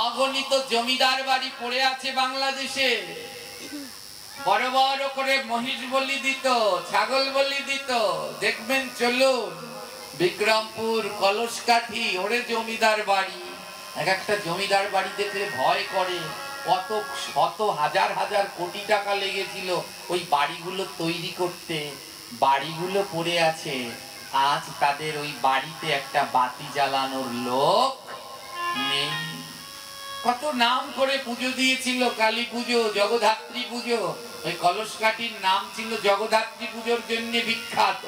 [SPEAKER 1] অগণিত জমিদার বাড়ি পড়ে আছে বাংলাদেশে, বড় বড় করে মহিষ বলি দিত, ছাগল বলি দিত। দেখবেন, চলুন বিক্রমপুর, কলসকাঠি, ওরে জমিদার বাড়ি। এক একটা জমিদার বাড়ি দেখলে ভয় করে, কত শত হাজার হাজার কোটি টাকা লেগেছিল ওই বাড়িগুলো তৈরি করতে, বাড়িগুলো পড়ে আছে। আজ তাদের ওই বাড়িতে একটা বাতি জ্বালানোর লোক নেই। কত নাম করে পুজো দিয়েছিল, কালী পুজো, জগদ্ধাত্রী পুজো। ওই কলসকাঠির নাম ছিল জগদ্ধাত্রী পুজোর জন্য বিখ্যাত।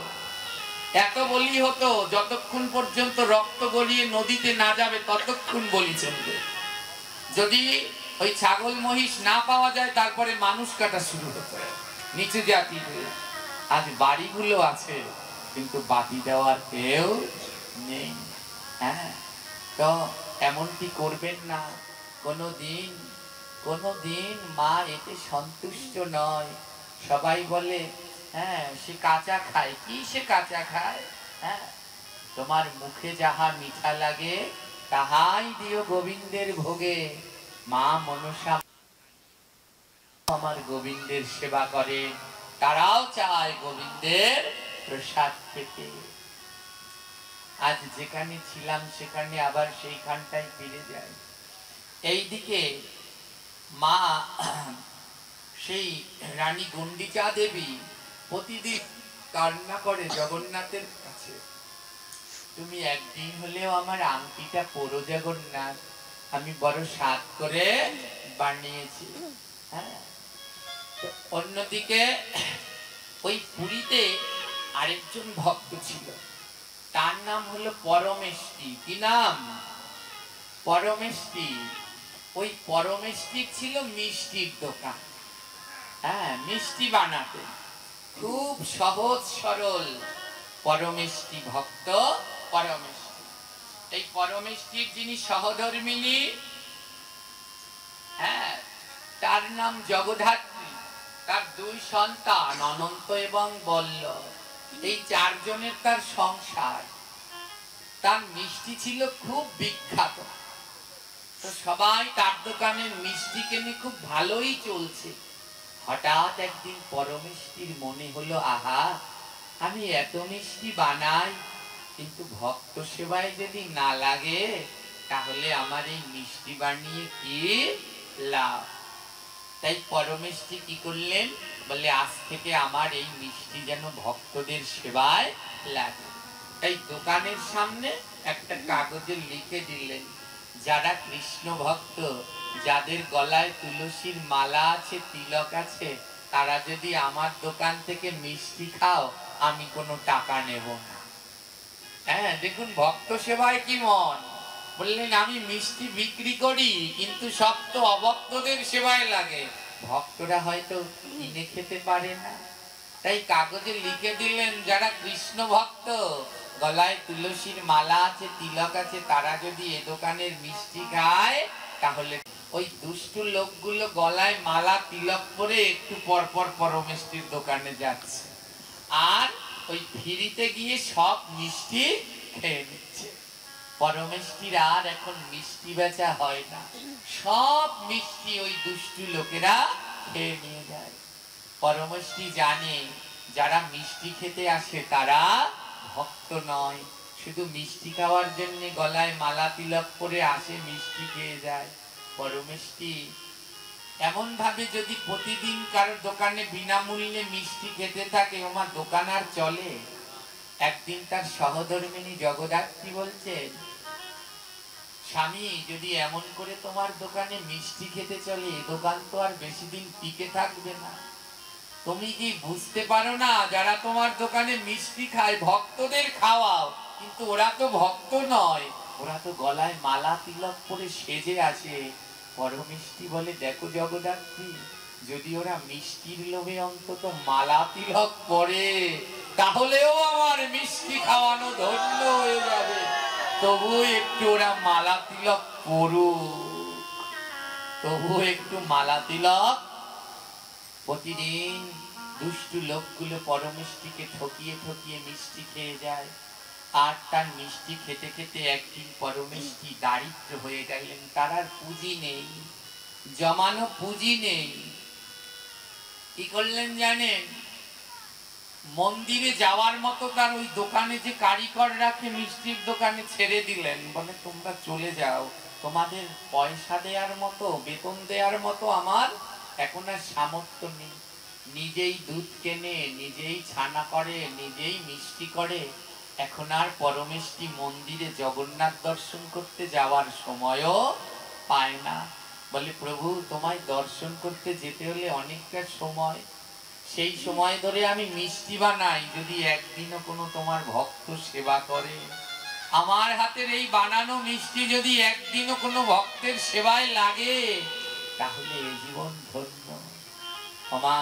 [SPEAKER 1] এত বলি হতো, যতক্ষণ পর্যন্ত রক্ত গড়িয়ে নদীতে না যাবে ততক্ষণ বলি চলবে। যদি ওই ছাগল মহিষ না পাওয়া যায়, তারপরে মানুষ কাটা শুরু হতো নিচু জাতি। আজ বাড়িগুলো আছে, কিন্তু বাতি দেওয়ার কেউ নেই। হ্যাঁ, তো এমনটি করবেন না কোনোদিন। কোনোদিন মা এতে সন্তুষ্ট নয়। সবাই বলে, হ্যাঁ সে কাঁচা খায়। কি সে কাঁচা খায়? হ্যাঁ, তোমার মুখে যাহা মিঠা লাগে তাহাই দিও গোবিন্দের ভোগে। মা মনসা আমার গোবিন্দের সেবা করে, তারাও চায় গোবিন্দের প্রসাদ পেতে। আজ যেখানে ছিলাম সেখানে আবার সেইখানটাই ফিরে যায়। এইদিকে মা সেই রানী গন্ডিচা দেবী প্রতিদিন কান্না করে জগন্নাথের কাছে, তুমি একদিন হলেও আমার আংটিটা পরো জগন্নাথ, আমি বড় সাধ করে বানিয়েছি। হ্যাঁ, অন্যদিকে ওই পুরীতে আরেকজন ভক্ত ছিল, তার নাম হলো পরমেষ্টি। কি নাম? পরমেষ্টি। ওই পরমেষ্টি ছিল মিষ্টির দোকান। হ্যাঁ, মিষ্টি বানাতে খুব সহজ সরল পরমেষ্টি ভক্ত। পরমেষ্টি, এই পরমেষ্টির যিনি সহধর্মিনী, হ্যাঁ, তার নাম জগদ্ধাত্রী। তার 2 সন্তান, অনন্ত এবং বল্লভ। এই 4 জনের তার সংসার। তার মিষ্টি ছিল খুব বিখ্যাত, তো সবাই তার দোকানের মিষ্টি কিনে খুব ভালোই চলছে। হঠাৎ একদিন পরমেষ্টির মনে হলো, আহা, আমি এত মিষ্টি বানাই, কিন্তু ভক্ত সেবায় যদি না লাগে তাহলে আমার এই মিষ্টি বানিয়ে কি লাভ? তাই পরমেষ্টি কি করলেন, বলে আজ থেকে আমার এই মিষ্টি যেন ভক্তদের সেবায় লাগে। তাই দোকানের সামনে একটা কাগজে লিখে দিলেন, যারা কৃষ্ণ ভক্ত, যাদের গলায় তুলসীর মালা আছে, তিলক আছে, তারা যদি আমার দোকান থেকে মিষ্টি খাও, আমি কোনো টাকা নেব না। হ্যাঁ, দেখুন ভক্ত সেবায় কি মন। বললেন আমি মিষ্টি বিক্রি করি, কিন্তু সব তো অভক্তদের সেবায় লাগে, ভক্তরা হয়তো কিনে খেতে পারে না। তাই কাগজে লিখে দিলেন, যারা কৃষ্ণ ভক্ত, গলায় তুলসীর মালা আছে, তিলক আছে, তারা যদি এ দোকানের মিষ্টি খায়, তাহলে ওই দুষ্টু লোকগুলো গলায় মালা তিলক পরে একটু পরপর পরমেষ্টির দোকানে যাচ্ছে, আর ওই ফিরিতে গিয়ে সব মিষ্টি খেয়ে নিচ্ছে। পরমেষ্টির আর এখন মিষ্টি বেচা হয় না, সব মিষ্টি ওই দুষ্টু লোকেরা খেয়ে নিয়ে যায়। পরমেষ্টি জানে যারা মিষ্টি খেতে আসে তারা ভক্ত নয়, শুধু মিষ্টি খাওয়ার জন্য গলায় মালা তিলক করে আসে, মিষ্টি খেয়ে যায়। পরমেষ্টি এমন ভাবে যদি প্রতিদিন কারোর দোকানে বিনামূল্যে মিষ্টি খেতে থাকে, ওমা দোকান আর চলে। একদিন তার সহধর্মিনী জগদ্ধাত্রী বলছেন, স্বামী যদি এমন করে তোমার দোকানে মিষ্টি খেতে চলে, দোকান তো আর বেশি দিন টিকে থাকবে না। তুমি কি বুঝতে পারো না, যারা তোমার দোকানে মিষ্টি খায় ভক্তদের খাওয়াও, কিন্তু ওরা তো ভক্ত নয়, ওরা তো গলায় মালা তিলক পরে সেজে আছে। পরমেষ্টি বলে, দেখো জগদ্ধাত্রী, যদি ওরা মিষ্টির লোভে অন্তত মালা তিলক পরে, তাহলেও আমার মিষ্টি খাওয়ানো ধন্য হয়ে যাবে। তবু একটু ওরা মালা তিলক পরুক, তবু একটু মালা তিলক। প্রতিদিন দুষ্টু লোকগুলো পরমেষ্টিকে ঠকিয়ে ঠকিয়ে মিষ্টি খেয়ে যায়। আর তার মিষ্টি খেতে খেতে একদিন পরমেষ্টি দারিদ্র হয়ে গেলেন, তার আর পুঁজি নেই, জমানো পুঁজি নেই। কি করলেন জানেন? মন্দিরে যাওয়ার মতো তার ওই দোকানে যে কারিগর রাখে মিষ্টির দোকানে ছেড়ে দিলেন, বলে তোমরা চলে যাও, তোমাদের পয়সা দেওয়ার মতো, বেতন দেওয়ার মতো আমার এখন আর সামর্থ্য নেই। নিজেই দুধ কেনে, নিজেই ছানা করে, নিজেই মিষ্টি করে। এখন আর পরমেষ্টি মন্দিরে জগন্নাথ দর্শন করতে যাওয়ার সময়ও পায় না। বলে, প্রভু তোমায় দর্শন করতে যেতে হলে অনেকটা সময়, সেই সময় ধরে আমি মিষ্টি বানাই, যদি একদিনও কোনো তোমার ভক্ত সেবা করে, আমার হাতের এই বানানো মিষ্টি যদি একদিনও কোনো ভক্তের সেবায় লাগে, তাহলে এ জীবন ধন্য। মা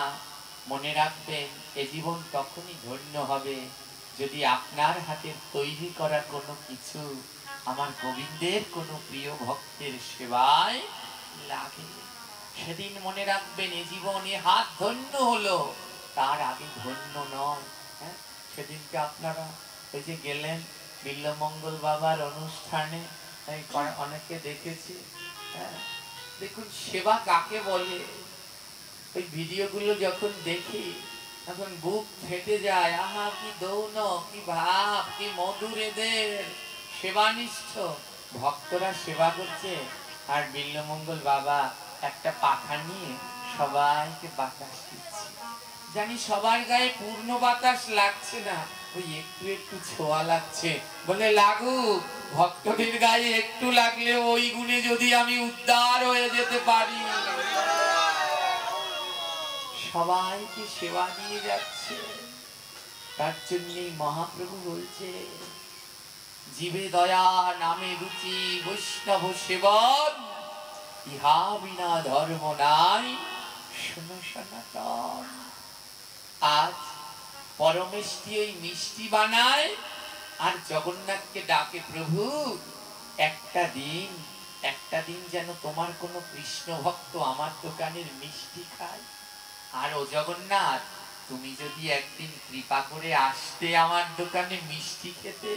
[SPEAKER 1] মনে রাখবেন, এ জীবন তখনই ধন্য হবে যদি আপনার হাতের তৈরি করা কোনো কিছু আমার গোবিন্দের কোনো প্রিয় ভক্তের সেবায় লাগে। সেদিন মনে রাখবেন, এ জীবনে হাত ধন্য হলো, তার আগে ধন্য নয়। হ্যাঁ, সেদিনকে আপনারা ওই যে গেলেন বিল্লমঙ্গল বাবার অনুষ্ঠানে, অনেকে দেখেছি। হ্যাঁ, দেখুন সেবা কাকে বলে। ওই ভিডিওগুলো যখন দেখি তখন বুক ফেটে যায়। আহা কি দৌন, কি ভাব, কি মধুর এদের সেবানিষ্ঠ ভক্তরা সেবা করছে, আর বিল্লমঙ্গল বাবা একটা পাখা নিয়ে সবাইকে বাতাস দিচ্ছে। জানি সবার গায়ে পূর্ণ বাতাস লাগছে না, ওই একটু একটু ছোঁয়া লাগছে। বলে লাগুক, ভক্তদের গায়ে একটু লাগলে ওই গুণে যদি আমি উদ্ধার হয়ে যেতে পারি। সবাইকে সেবা দিয়ে যাচ্ছে। তার জন্যই মহাপ্রভু বলছে, জীবে দয়া নামে রুচি বৈষ্ণব সেবন, ইহা বিনা ধর্ম নাই শোনো সনাতন। আজ পরমেষ্টি ওই মিষ্টি বানায় আর জগন্নাথকে ডাকে, প্রভু একটা দিন যেন তোমার কোনো কৃষ্ণ ভক্ত আমার দোকানের মিষ্টি খায়। আর ও জগন্নাথ, তুমি যদি একদিন কৃপা করে আসতে আমার দোকানে মিষ্টি খেতে,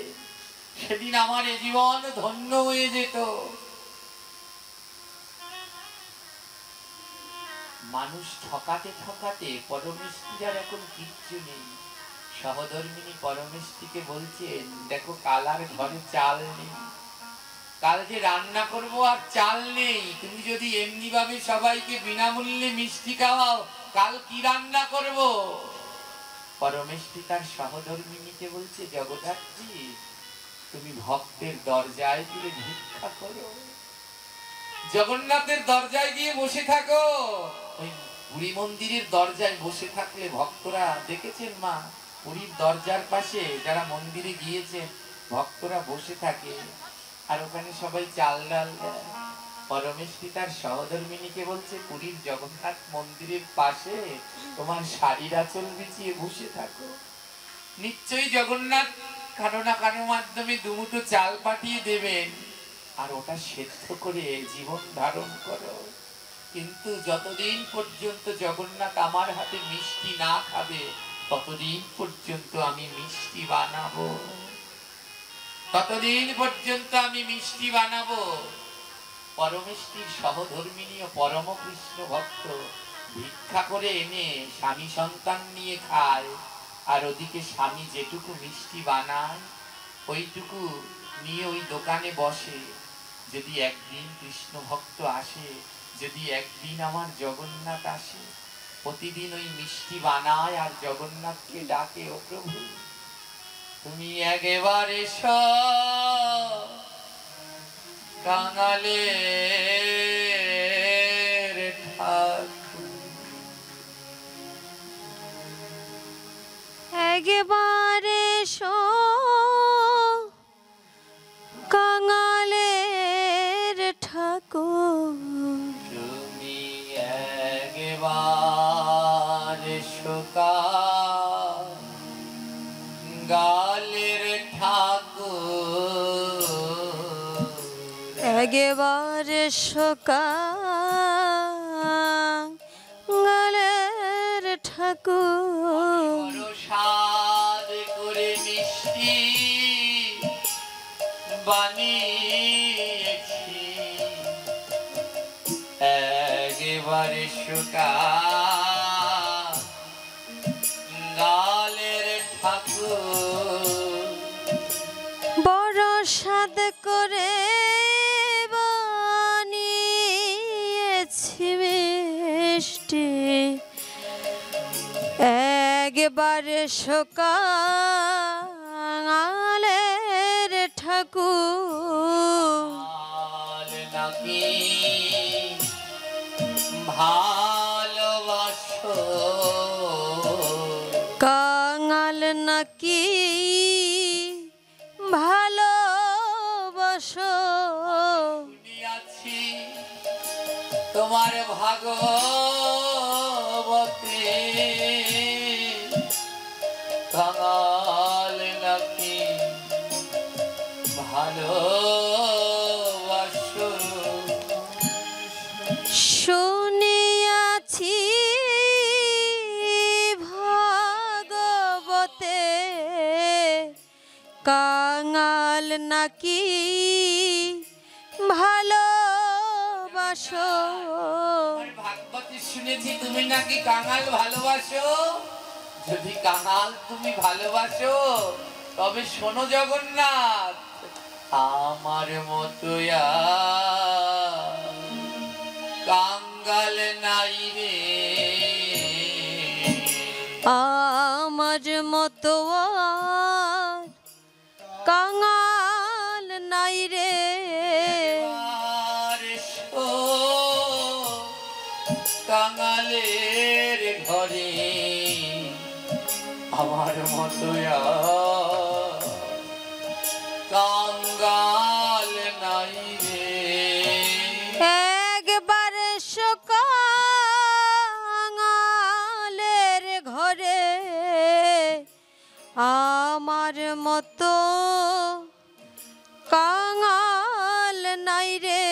[SPEAKER 1] সেদিন আমার এ জীবন ধন্য হয়ে যেত। মানুষ ঠকাতে ঠকাতে পরমেষ্টির আর এখন কিচ্ছু নেই। সহধর্মিনী পরমেষ্টিকে বলছেন, দেখো কাল আর ঘরে চাল নেই, কাল যে রান্না করব আর চাল নেই, তুমি যদি এমনি ভাবে সবাইকে বিনামূল্যে মিষ্টি খাওয়াও, কাল কি রান্না করব? পরমেষ্টি তার সহধর্মিনীকে বলছে, জগদ্ধাত্রী তুমি ভক্তের দরজায় গিয়ে ভিক্ষা করো, জগন্নাথের দরজায় গিয়ে বসে থাকো। ওই পুরী মন্দিরের দরজায় বসে থাকলে ভক্তরা দেখেছেন মা, পুরীর দরজার পাশে যারা মন্দিরে গিয়েছেন ভক্তরা বসে থাকে, আর ওখানে সবাই চাল ডাল দেয়। পরমেশ্বরী তার সহধর্মিনীকে বলছে, পুরীর জগন্নাথ মন্দিরের পাশে তোমার শাড়ির আঁচল বিছিয়ে বসে থাকো, নিশ্চয়ই জগন্নাথ কারো না কারো মাধ্যমে দুমুঠো চাল পাঠিয়ে দেবেন, আর ওটা সেদ্ধ করে জীবন ধারণ করো। কিন্তু যতদিন পর্যন্ত জগন্নাথ আমার হাতে মিষ্টি না খাবে, ততদিন পর্যন্ত আমি মিষ্টি বানাবো, ততদিন পর্যন্ত আমি মিষ্টি বানাবো। পরমেশ্বরীর সহধর্মিনী ও পরম কৃষ্ণ ভক্ত ভিক্ষা করে এনে স্বামী সন্তান নিয়ে খায়, আর ওদিকে স্বামী যেটুকু মিষ্টি বানায় ওইটুকু নিয়ে ওই দোকানে বসে। যদি একদিন কৃষ্ণ ভক্ত আসে, যদি একদিন আমার জগন্নাথ আসে, প্রতিদিন ওই মিষ্টি বানায় আর জগন্নাথকে ডাকে, ও প্রভু তুমি একবার এসো, কাঙালের ঠাকুর
[SPEAKER 2] একবার এসো, কাঙালের ঠাকুর
[SPEAKER 1] তুমি একবার এসো, কাঙালের ঠাকুর
[SPEAKER 2] একবার এসো, কাঙালের ঠাকুর
[SPEAKER 1] স্বাদ করে মিষ্টি বানিয়েছি, একবারে কাঙালের ঠাকুর
[SPEAKER 2] বড় স্বাদ করে বানিয়েছি মিষ্টি, একবারে কাঙালের ঠাকুর
[SPEAKER 1] নাকি ভালোবাসো,
[SPEAKER 2] কাঙাল নাকি ভালোবাসো,
[SPEAKER 1] শুনিয়াছি তোমার ভাগবতে, কাঙাল নাকি ভালোবাসো,
[SPEAKER 2] শুনিয়াছি ভাগবতে, কাঙাল নাকি ভালোবাসো।
[SPEAKER 1] ভাগবতে শুনেছি তুমি নাকি কাঙাল ভালোবাসো। যদি কাঙাল তুমি ভালোবাসো তবে শোনো জগন্নাথ, আমার মতো কাঙ্গাল নাই রে,
[SPEAKER 2] আমার মতো কাঙাল নাই রে,
[SPEAKER 1] কাঙালের ঘরে আমার মতো কাঙ্গাল নাই রে,
[SPEAKER 2] একবার কাঙালের ঘরে আমার মতো কাঙাল নাই রে।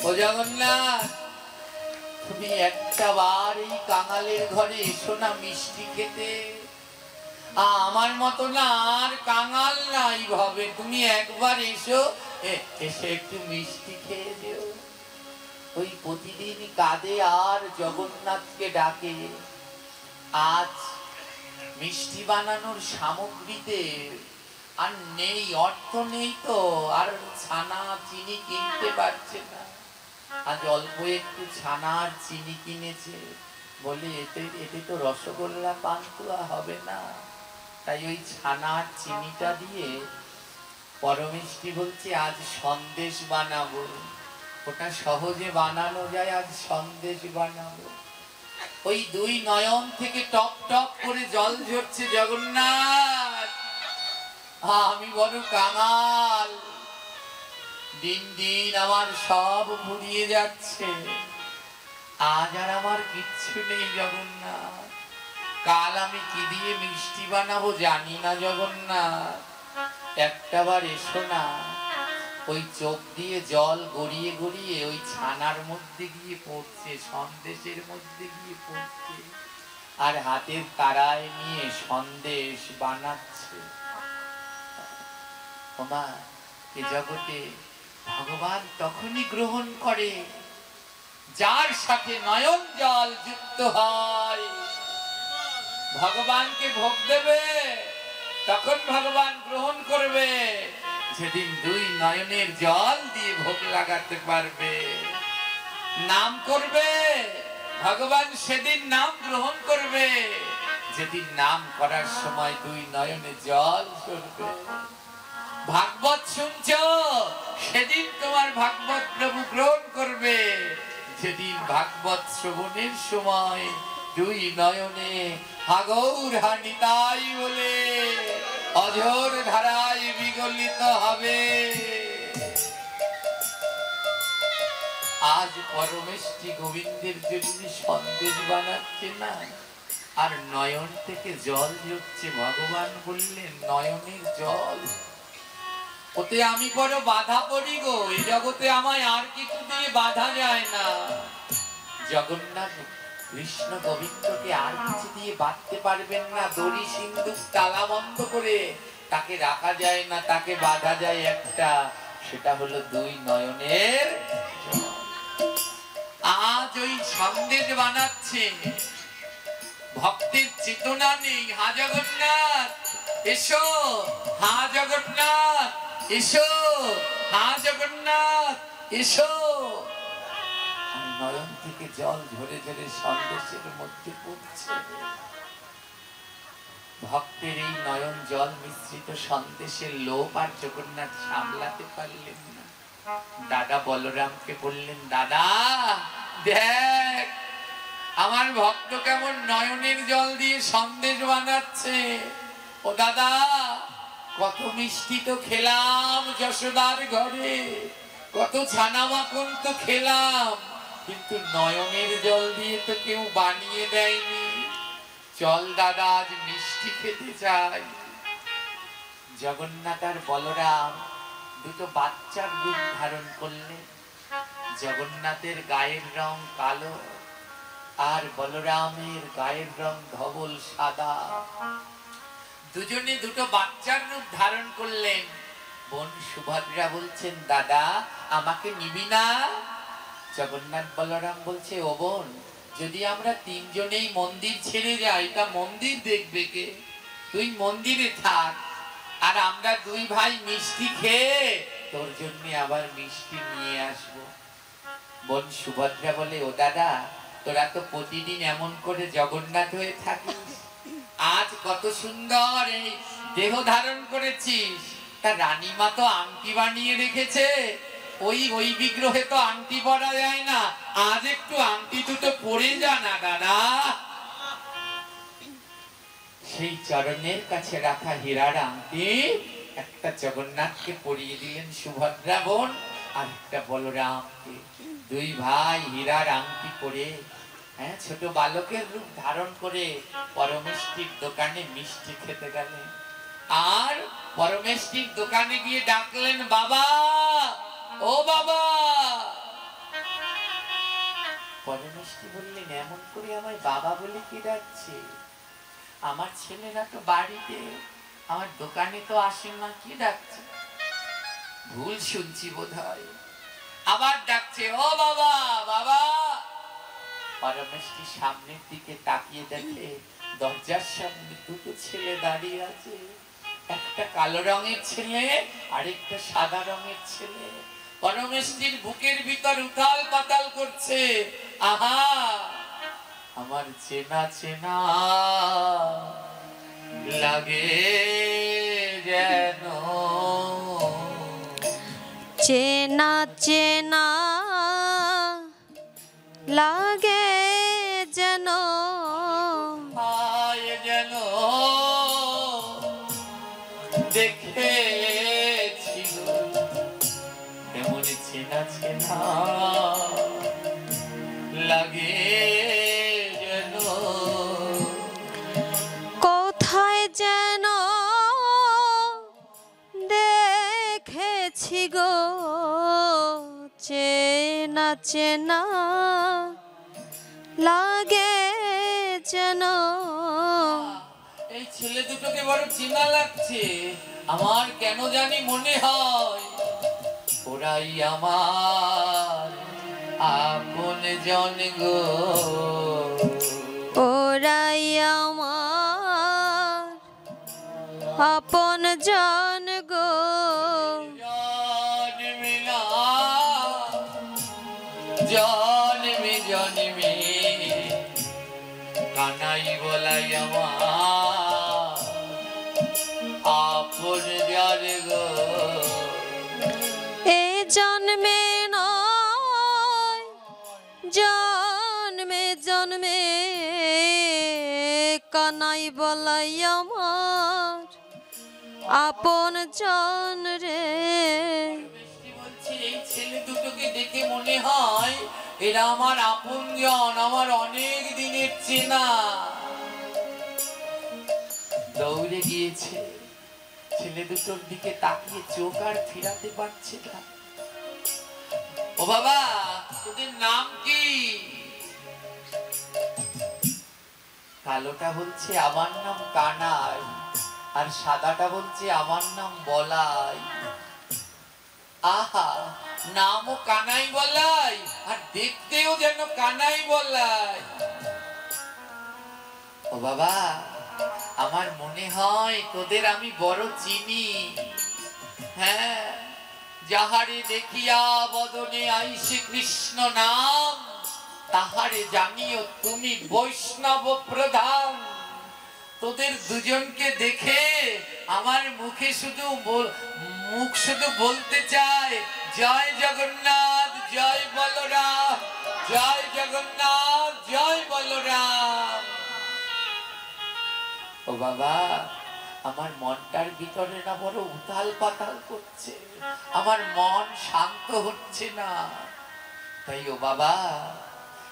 [SPEAKER 1] ও জগন্নাথ, তুমি একটা বার এই কাঙালের ঘরে এসো না মিষ্টি খেতে। আমার মতো না আর কাঙাল নাই ভাবে, তুমি একবার এসো, এসে একটু মিষ্টি খেয়ে দিও। ওই প্রতিদিন কাঁদে আর জগন্নাথকে ডাকে। আজ মিষ্টি বানানোর সামগ্রীতে আর নেই, অর্থ নেই তো, আর ছানা চিনি কিনতে পারছে না। আজ অল্প একটু ছানা আর চিনি কিনেছে, বলে এতে তো রসগোল্লা পান্তুয়া হবে না। তাই ওই ছানার চিনিটা দিয়ে পরমেষ্টি বলছে আজ সন্দেশ বানাবো। ওটা সহজে বানানো যায়, আজ সন্দেশ বানাবো। ওই দুই নয়ন থেকে টপ টপ করে জল ঝরছে। জগন্নাথ, আমি বড় কাঙাল, দিন দিন আমার সব ফুরিয়ে যাচ্ছে, আজ আর আমার কিচ্ছু নেই জগন্নাথ। কাল আমি কি দিয়ে মিষ্টি বানাবো জানি না জগন্নাথ, একটাবার এসো না। ওই চোখ দিয়ে জল গড়িয়ে গড়িয়ে ওই ছানার মধ্যে গিয়ে পড়ছে, সন্দেশের মধ্যে গিয়ে পড়ছে, আর হাতের তারায় নিয়ে সন্দেশ বানাচ্ছে। ওমা, এ জগতে ভগবান তখনই গ্রহণ করে যার সাথে নয়ন জল যুক্ত হয়। ভগবানকে ভোগ দেবে তখন ভগবান গ্রহণ করবে যেদিন দুই নয়নের জল দিয়ে ভোগ লাগাতে পারবে। নাম করবে ভগবান সেদিন নাম গ্রহণ করবে যেদিন নাম করার সময় দুই নয়নে জল ঝরবে। ভাগবত শুনছ, সেদিন তোমার ভাগবত প্রভু গ্রহণ করবে যেদিন ভাগবত শ্রবণের সময় দুই নয়নে হাগৌর হানিতাই বলে অঝোর ধারায় বিগলিত হবে। আজ পরমেষ্টি গোবিন্দের জন্য সন্দেশ বানাচ্ছে না, আর নয়ন থেকে জল ঝরছে। ভগবান বললেন নয়নের জল, ওতে আমি বড় বাধা পড়ি গো, এই জগতে আমায় আর কিছু দিয়ে বাধা যায় না। জগন্নাথ কৃষ্ণ গোবিন্দকে আর কিছু দিয়ে বাঁধতে পারবেন না। দড়ি সিন্ধুক তালা বন্ধ করে তাকে রাখা যায় না, তাকে বাঁধা যায় একটা, সেটা হলো দুই নয়নের। আজ ওই সন্দেশ বানাচ্ছে, ভক্তের চেতনা নেই। হা জগন্নাথ এসো, হা জগন্নাথ এসো, হা জগন্নাথ এসো। নয়ন থেকে জল ঝরে ঝরে সন্দেশের মধ্যে পড়ছে। ভক্তের এই নয়ন জল মিশ্রিত সন্দেশের লোভ আর জগন্নাথ সামলাতে পারলেন না। দাদা বলরামকে বললেন, দাদা দেখ আমার ভক্ত কেমন নয়নের জল দিয়ে সন্দেশ বানাচ্ছে। ও দাদা, কত মিষ্টি তো খেলাম যশোদার ঘরে, কত ছানা মাখন তো খেলাম, কিন্তু নয়নের জল দিয়ে তো কেউ বানিয়ে দেয়নি। চল দাদা, আজ মিষ্টি খেতে চাই। জগন্নাথ আর বলরাম দুটো বাচ্চার রূপ ধারণ করলেন। জগন্নাথের গায়ের রং কালো, আর বলরামের গায়ের রং ধবল সাদা। দুজনে দুটো বাচ্চার রূপ ধারণ করলেন। বোন সুভদ্রা বলছেন, দাদা আমাকে নিবি না? জগন্নাথ বলরাম বলছে, ও বোন, যদি আমরা তিনজনেই মন্দির ছেড়ে যাই তা মন্দির দেখবে কে? তুই মন্দিরে থাক, আর আমরা দুই ভাই মিষ্টি খেয়ে তোর জন্য আবার মিষ্টি নিয়ে আসবো। বোন সুভদ্রা বলে, ও দাদা, তোরা তো প্রতিদিন এমন করে জগন্নাথ হয়ে থাকিস, আজ কত সুন্দর এই দেহ ধারণ করেছিস, তা রানীমা তো আংটি বানিয়ে রেখেছে, ওই বিগ্রহে তো আংটি পরা যায় না, আজ একটু আংটি দুটো পরে যা না দাদা। সেই চরণের কাছে রাখা হীরার আংটি একটা জগন্নাথকে পরিয়ে দিলেন সুভদ্রা বোন, আর একটা বলরামকে। দুই ভাই হীরার আংটি পরে, ছোট বালকের রূপ ধারণ করে পরমেষ্টির দোকানে মিষ্টি খেতে গেলেন। আর পরমেষ্টির দোকানে গিয়ে ডাকলেন, বাবা, ও বাবা। পরমেষ্টি বললেন, এমন করে আমায় বাবা বলে কি ডাকছে? আমার ছেলেরা তো বাড়িতে, আমার দোকানে তো আসে না, কি ডাকছে? ভুল শুনছি বোধহয়। আবার ডাকছে, ও বাবা, বাবা। পরমেষ্টি সামনের দিকে তাকিয়ে দেখে দরজার সামনে দুটো ছেলে দাঁড়িয়ে আছে, একটা কালো রঙের ছেলে, আরেকটা সাদা রঙের ছেলে। পরমেষ্টির বুকের ভিতর উথাল পাতাল করছে, আহা আমার চেনা চেনা লাগে যেন
[SPEAKER 2] চেনা চেনা লাগে যেন
[SPEAKER 1] আয় যেন দেখেছিল এমন চেনা চেনা লাগে যেন
[SPEAKER 2] কোথায় যেন দেখেছি গো চেনা চেনা লাগে যেন
[SPEAKER 1] এই ছেলে দুটোকে বড় চেনা লাগছে আমার কেন জানি মনে হয় ওরাই আমার আপন জন গো
[SPEAKER 2] ওরাই আমার আপন জন গো
[SPEAKER 1] জন্মে না জন্মে জন্মে কানাই বলাই আমার আপন জন গো
[SPEAKER 2] এ জন্মে নয় জন্মে জন্মে কানাই বলাই আমার আপন জন রে
[SPEAKER 1] বলছি এই ছেলে দুটোকে দেখে মনে হয় এরা আমার আপনজন আমার অনেক দিনের চেনা দৌড়ে গিয়েছে ছেলে দুটোর দিকে তাকিয়ে চোখ আর ফেরাতে পারছে না ও বাবা তোদের নাম কি কালোটা বলছে আমার নাম কানাই আর সাদাটা বলছে আমার নাম বলাই আহা নামও কানাই বলাই আর দেখতেও যেন কানাই বলাই ও বাবা আমার মনে হয় তোদের আমি বড় চিনি হ্যাঁ যাহারে দেখিয়া বদনে আইসে কৃষ্ণ নাম তাহারে জানিও তুমি বৈষ্ণব প্রধান তোদের দুজনকে দেখে আমার মুখে শুধু মুখ শুধু বলতে চায় জয় জগন্নাথ জয় বলরাম জয় জগন্নাথ জয় বলরাম ও বাবা আমার মনটার ভিতরে না বড় উথাল পাতাল করছে আমার মন শান্ত হচ্ছে না তাই ও বাবা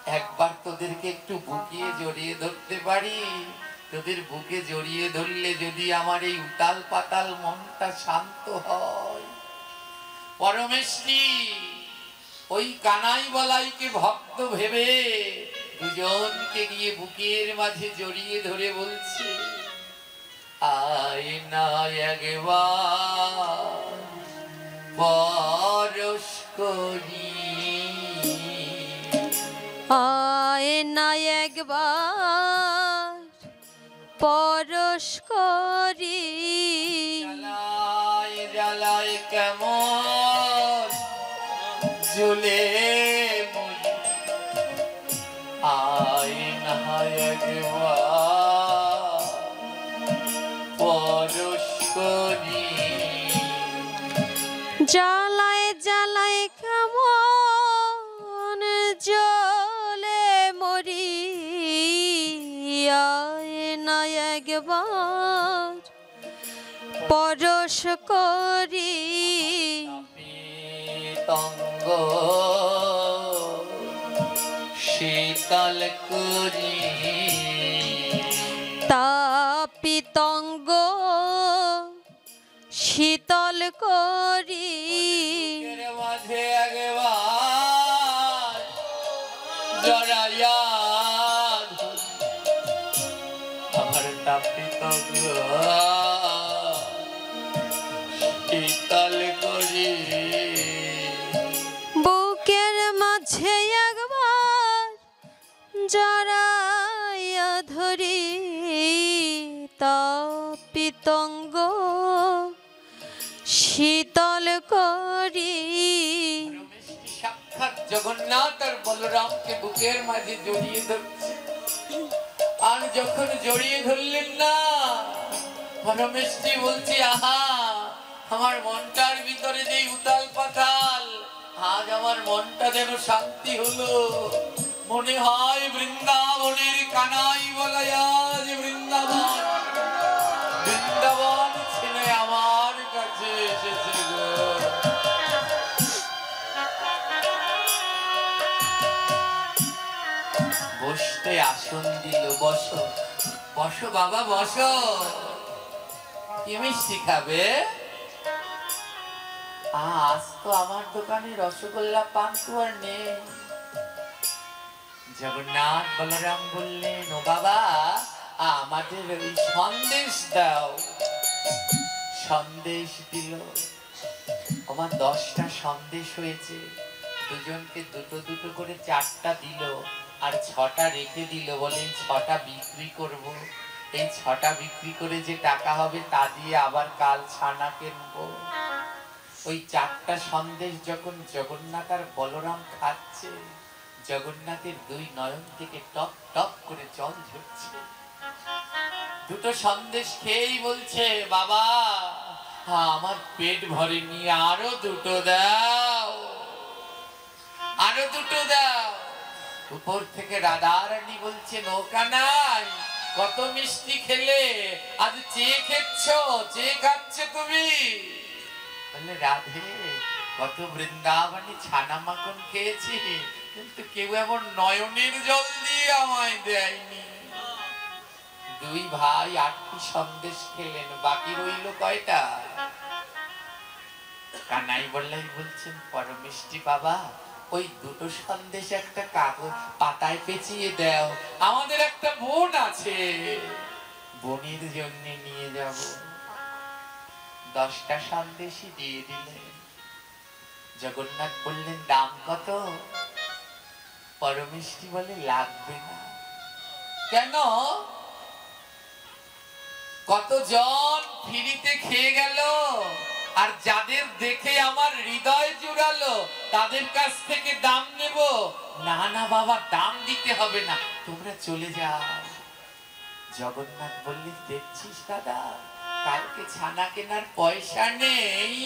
[SPEAKER 1] একবার তোদেরকে একটু বুকিয়ে জড়িয়ে ধরতে পারি তোদের বুকে জড়িয়ে ধরলে যদি আমার এই উতাল পাতাল মনটা শান্ত হয় পরমেশ্বরী ওই কানাই বলাইকে ভক্ত ভেবে দুজনকে গিয়ে বুকের মাঝে জড়িয়ে ধরে বলছে আয় না একবার পরশ করি
[SPEAKER 2] আয় না একবার পরশ করি
[SPEAKER 1] জ্বালায় জ্বালায় কেমন ঝুলে মরি আয় না একবার পরশ করি
[SPEAKER 2] জ্বালায় জ্বালায় কেমন জ্বলে মরি আয় না একবার পরশ করি
[SPEAKER 1] তঙ্গ শীতল করি
[SPEAKER 2] তাপিতঙ্গ শীতল করি
[SPEAKER 1] মাঝে একবার জড়াইয়া আমার তাপিতঙ্গ শীতল করি
[SPEAKER 2] বুকের মাঝে একবার জড়াইয়া ধরি তাপিতঙ্গ শীতল করি
[SPEAKER 1] সাক্ষাৎ জগন্নাথ আর বলরামকে বুকের মাঝে জড়িয়ে ধরছে আর যখন জড়িয়ে ধরলেন না, পরমেষ্টি বলছি আহা, আমার মনটার ভিতরে যে উতাল পাতাল, আজ আমার মনটা যেন শান্তি হলো। মনে হয় বৃন্দাবনের কানাই বলা, আজ বৃন্দাবন, বৃন্দাবন ছেলে আমার কাছে এসেছে গো। বসতে আসন দিল, বসো বসো বাবা বসো। কি মিষ্টি খাবে? আজ তো আমার দোকানে রসগোল্লা পান্তুয়া আর নেই। জগন্নাথ বলরাম বললেন, ও বাবা আমাদের ওই সন্দেশ দাও। সন্দেশ দিল। আমার 10টা সন্দেশ হয়েছে, দুজনকে দুটো দুটো করে 4টা দিল, আর 6টা রেখে দিল, বলেন 6টা বিক্রি করব। এই 6টা বিক্রি করে যে টাকা হবে তা দিয়ে আবার কাল ছানা কিনবো। ওই 4টা সন্দেশ যখন জগন্নাথ আর বলরাম খাচ্ছে, জগন্নাথের 2 নয়ন থেকে টপ টপ করে জল ঝরছে। দুটো সন্দেশ খেয়েই বলছে, বাবা আমার পেট ভরেনি, আরো দুটো দাও, আরো দুটো দাও। উপর থেকে রাধারানী বলছে, নৌকা নাই, কত মিষ্টি খেলে, আজ চেয়ে খেচ্ছ, চেয়ে খাচ্ছ তুমি। বলে, রাধে কত বৃন্দাবনে ছানা মাখন খেয়েছি, কিন্তু কেউ এমন নয়নের জল দিয়ে আমায় দেয়নি। 2 ভাই 8টি সন্দেশ খেলেন, বাকি রইল কয়টা? কানাই বললেন, বলছেন, পরমেষ্টি বাবা ওই দুটো সন্দেশ একটা কাগজ পাতায় পেঁচিয়ে দাও, আমাদের একটা বোন আছে, বোনের জন্য নিয়ে যাব। 10টা সন্দেশই দিয়ে দিলেন। জগন্নাথ বললেন, দাম কত? পরমেষ্টি বলে, লাগবে না। কেন? কতজন ফ্রিতে খেয়ে গেল, আর যাদের দেখে আমার হৃদয় জুড়ালো তাদের কাছ থেকে দাম নেব? না না বাবা, দাম দিতে হবে না, তোমরা চলে যাও। জগন্নাথ বললেন, দেখছিস দাদা, কালকে ছানা কেনার পয়সা নেই,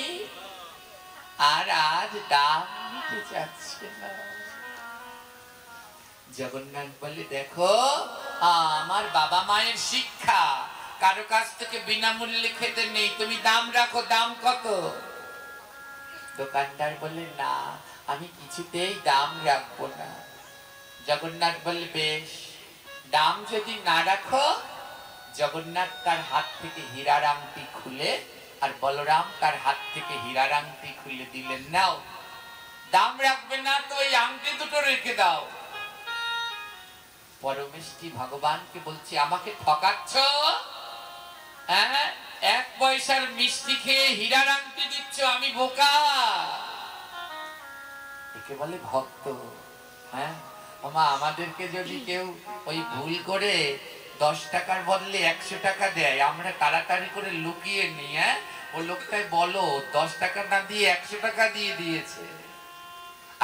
[SPEAKER 1] আর আজ দাম নিতে চাচ্ছে না। জগন্নাথ বলে, দেখো আমার বাবা মায়ের শিক্ষা, কারো কাছ থেকে বিনামূল্যে খেতে নেই, তুমি দাম রাখো। দাম কত? দোকানদার বলে, না আমি কিছুতেই দাম রাখবো না। জগন্নাথ বলে, বেশ, দাম যদি না রাখো। জগন্নাথ তার হাত থেকে হীরার আংটি খুলে আর বলরাম তার হাত থেকে হীরার আংটি খুলে দিলেন, নাও, দাম রাখবে না তো এই আংটি দুটো রেখে দাও। পরমেষ্টি ভগবানকে বলছে, আমাকে ঠকাচ্ছ? হ্যাঁ, 1 পয়সার মিষ্টি খেয়ে হীরার আংটি দিচ্ছ, আমি বোকা? একে বলে ভক্ত। হ্যাঁ মামা, আমাদেরকে যদি কেউ ওই ভুল করে 10 টাকার বদলে 100 টাকা দেয়, আমরা তাড়াতাড়ি করে লুকিয়ে নিই, হ্যাঁ ও লোকটাই বলো 10 টাকা না দিয়ে 100 টাকা দিয়ে দিয়েছে।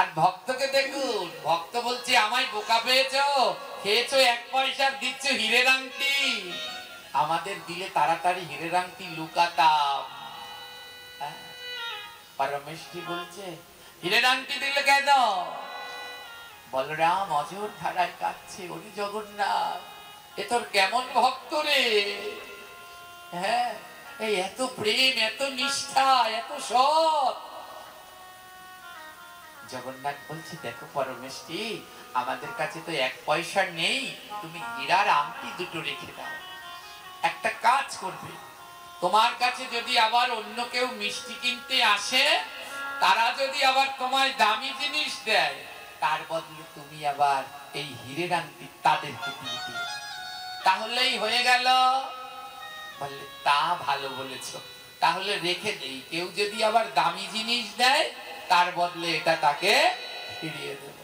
[SPEAKER 1] আর ভক্তকে দেখুন, ভক্ত বলছে, আমায় বোকা পেয়েছো, খেয়েছো 1 পয়সার, দিচ্ছ হীরের আংটি। আমাদের দিলে তাড়াতাড়ি হীরের আংটি লুকাতাম। পরমেষ্টি বলছে, হীরের আংটি দিলে কেন? বলরাম অঝোর ধারায় কাঁদছে, ওরে জগন্নাথ, এ তোর কেমন ভক্ত রে? হ্যাঁ, এই এত প্রেম, এত নিষ্ঠা, এত সৎ। জগন্নাথ বলছে, দেখো পরমেষ্টি, আমাদের কাছে তো 1 পয়সা নেই, তুমি হীরার আংটি দুটো রেখে দাও। একটা কাজ করবে, তোমার কাছে যদি আবার অন্য কেউ মিষ্টি কিনতে আসে, তারা যদি আবার তোমায় দামি জিনিস দেয়, তার বদলে তুমি আবার এই হীরের আংটি তাদেরকে দিয়ে দিও, তাহলেই হয়ে গেল। বললে, তা ভালো বলেছো, তাহলে রেখে দেই, কেউ যদি আবার দামি জিনিস দেয় তার বদলে এটা তাকে ফিরিয়ে দেব।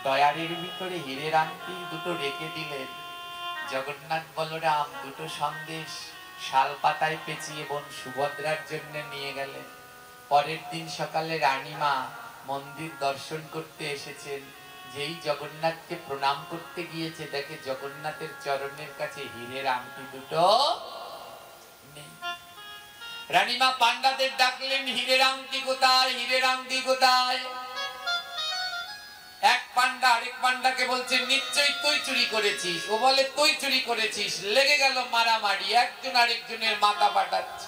[SPEAKER 1] ডয়ারের ভিতরে হীরের আংটি দুটো রেখে দিলেন। জগন্নাথ বলরাম দুটো সন্দেশ শাল পাতায় পেঁচিয়ে বোন সুভদ্রার জন্য নিয়ে গেলেন। পরের দিন সকালে রানীমা মন্দির দর্শন করতে এসেছেন। যেই জগন্নাথকে প্রণাম করতে গিয়েছে দেখে জগন্নাথের চরণের কাছে হীরের আংটি দুটো নেই। রানীমা পান্ডাদের ডাকলেন, হীরের আংটি কোথায়, হীরের আংটি কোথায়? এক পান্ডা আরেক পান্ডাকে বলছে নিশ্চয়ই তুই চুরি করেছিস। ও বলে তুই চুরি করেছিস। লেগে গেল মারামারি, একজন আরেকজনের মাথা ফাটাচ্ছে।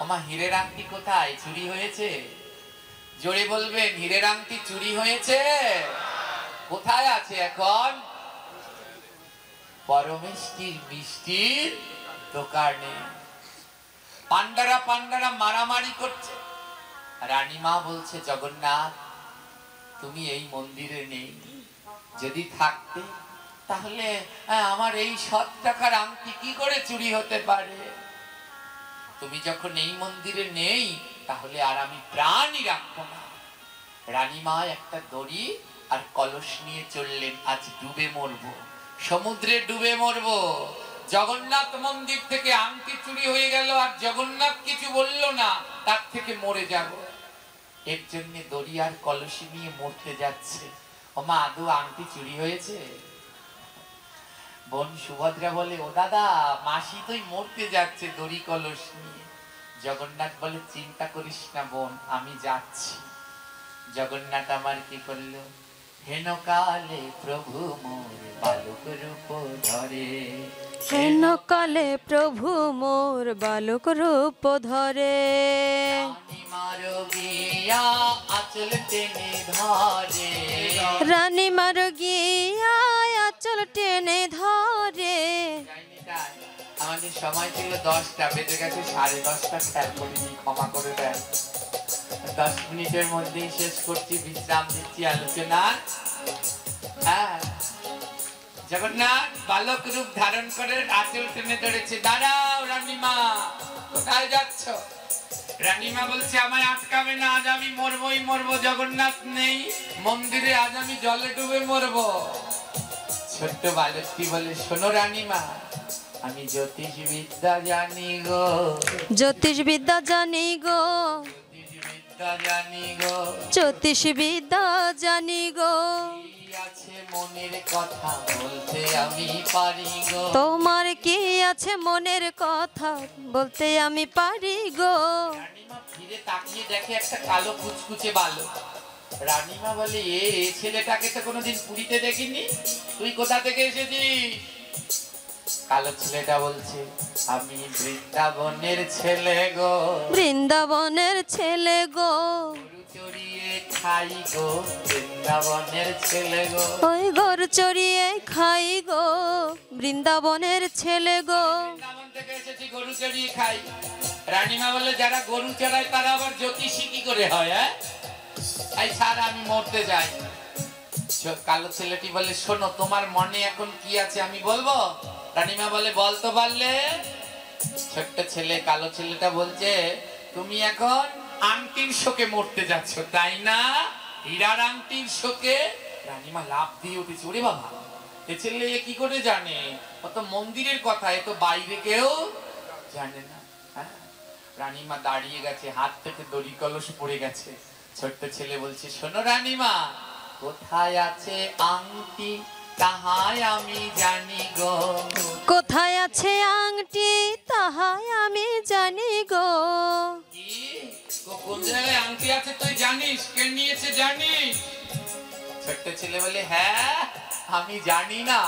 [SPEAKER 1] আমা হীরের আংটি কোথায়, চুরি হয়েছে? জোরে বলবেন, হীরের আংটি চুরি হয়েছে? কোথায় আছে এখন? পরমেষ্টির মিষ্টির দোকানে। পান্ডারা মারামারি করছে। রানীমা বলছে জগন্নাথ তুমি এই মন্দিরে নেই, যদি থাকতে তাহলে আমার এই 7 টাকার আংটি কি করে চুরি হতে পারে? তুমি যখন এই মন্দিরে নেই তাহলে আর আমি প্রাণই রাখবো না। রানীমা একটা দড়ি আর কলস নিয়ে চললেন, আজ ডুবে মরবো, সমুদ্রে ডুবে মরবো। জগন্নাথ মন্দির থেকে আংটি চুরি হয়ে গেল আর জগন্নাথ কিছু বলল না, তার থেকে মরে যাব। এর জন্য দড়ি আর কলসি নিয়ে মরতে যাচ্ছে। ওমা আদৌ আংটি চুরি হয়েছে? বোন সুভদ্রা বলে ও দাদা মাসি তুই মরতে যাচ্ছে দড়ি কলস নিয়ে। জগন্নাথ বলে চিন্তা করিস না বোন, আমি যাচ্ছি। জগন্নাথ আমার কি করলো, হেন কালে প্রভু মোর বালক রূপ ধরে,
[SPEAKER 2] হেন কালে প্রভু মোর বালক রূপ ধরে,
[SPEAKER 1] রানীমার গিয়া আঁচল টেনে ধরে,
[SPEAKER 2] রানীমার গিয়া আঁচল টেনে ধরে।
[SPEAKER 1] আমাদের সময় ছিল 10টা, বেজে গেছে 10:30। খেয়াল করিনি, ক্ষমা করে দেন। 10 মিনিটের মধ্যেই শেষ করছি, বিশ্রাম দিচ্ছি আলোচনা। হ্যাঁ, জগন্নাথ বালক রূপ ধারণ করে আঁচল টেনে ধরেছে। দাঁড়াও রানীমা, কোথায় যাচ্ছ? রানীমা বলছে আমায় আটকাবে না, আজ আমি মরবই মরবো। জগন্নাথ নেই মন্দিরে, আজ আমি জলে ডুবে মরবো। ছোট্ট বালকটি বলে শোনো রানীমা, আমি জ্যোতিষ বিদ্যা জানি গো,
[SPEAKER 2] জ্যোতিষ বিদ্যা জানি গো,
[SPEAKER 1] জানি গো,
[SPEAKER 2] জ্যোতিষ বিদ্যা জানি গো,
[SPEAKER 1] আছে মনের কথা বলতে আমি পারি গো।
[SPEAKER 2] তোমার কি আছে মনের কথা বলতে আমি পারি গো।
[SPEAKER 1] রানীমা ফিরে তাকিয়ে দেখে একটা কালো কুচকুচে বালক। রানীমা বলে এ ছেলেটাকে তো কোনোদিন পুরীতে দেখিনি, তুই কোথা থেকে এসেছিস? কালো ছেলেটা বলছে আমি বৃন্দাবনের ছেলে গো,
[SPEAKER 2] বৃন্দাবনের ছেলে গো,
[SPEAKER 1] গরু চড়িয়ে খাই গো, বৃন্দাবনের ছেলে গো,
[SPEAKER 2] ওই গরু চড়িয়ে খাই গো, বৃন্দাবনের ছেলে গো।
[SPEAKER 1] বৃন্দাবন থেকে এসেছি, গরু চড়িয়ে খাই। রানীমা বলে যারা গরু চড়ায় তারা আবার জ্যোতিষী কি করে হয়? এই ছাড়, আমি মরতে যাই। কালো ছেলেটি বলে শোনো তোমার মনে এখন কি আছে আমি বলবো? রানীমা বলে বলতো পারলে। ছোট্ট ছেলে কালো ছেলেটা বলছে তুমি এখন আংটির শোকে মরতে যাচ্ছ তাই না? হীরার আংটির শোকে। রানীমা লাফ দিয়ে উঠেছে, ওরে বাবা এ ছেলে কি করে জানে? ও তো মন্দিরের কথা, এ তো বাইরে কেউ জানে না। রানীমা দাঁড়িয়ে গেছে, হাত থেকে দড়ি কলস পড়ে গেছে। ছোট্ট ছেলে বলছে শোনো রানীমা, কোথায় আছে আংটি তাহাই আমি জানি গো,
[SPEAKER 2] কোথায় আছে আংটি তাহাই আমি জানি গো।
[SPEAKER 1] কি কোন জায়গায় আংটি আছে তুই জানিস? কে নিয়েছে জানিস? ছোট্ট ছেলে বলে হ্যাঁ আমি জানি না,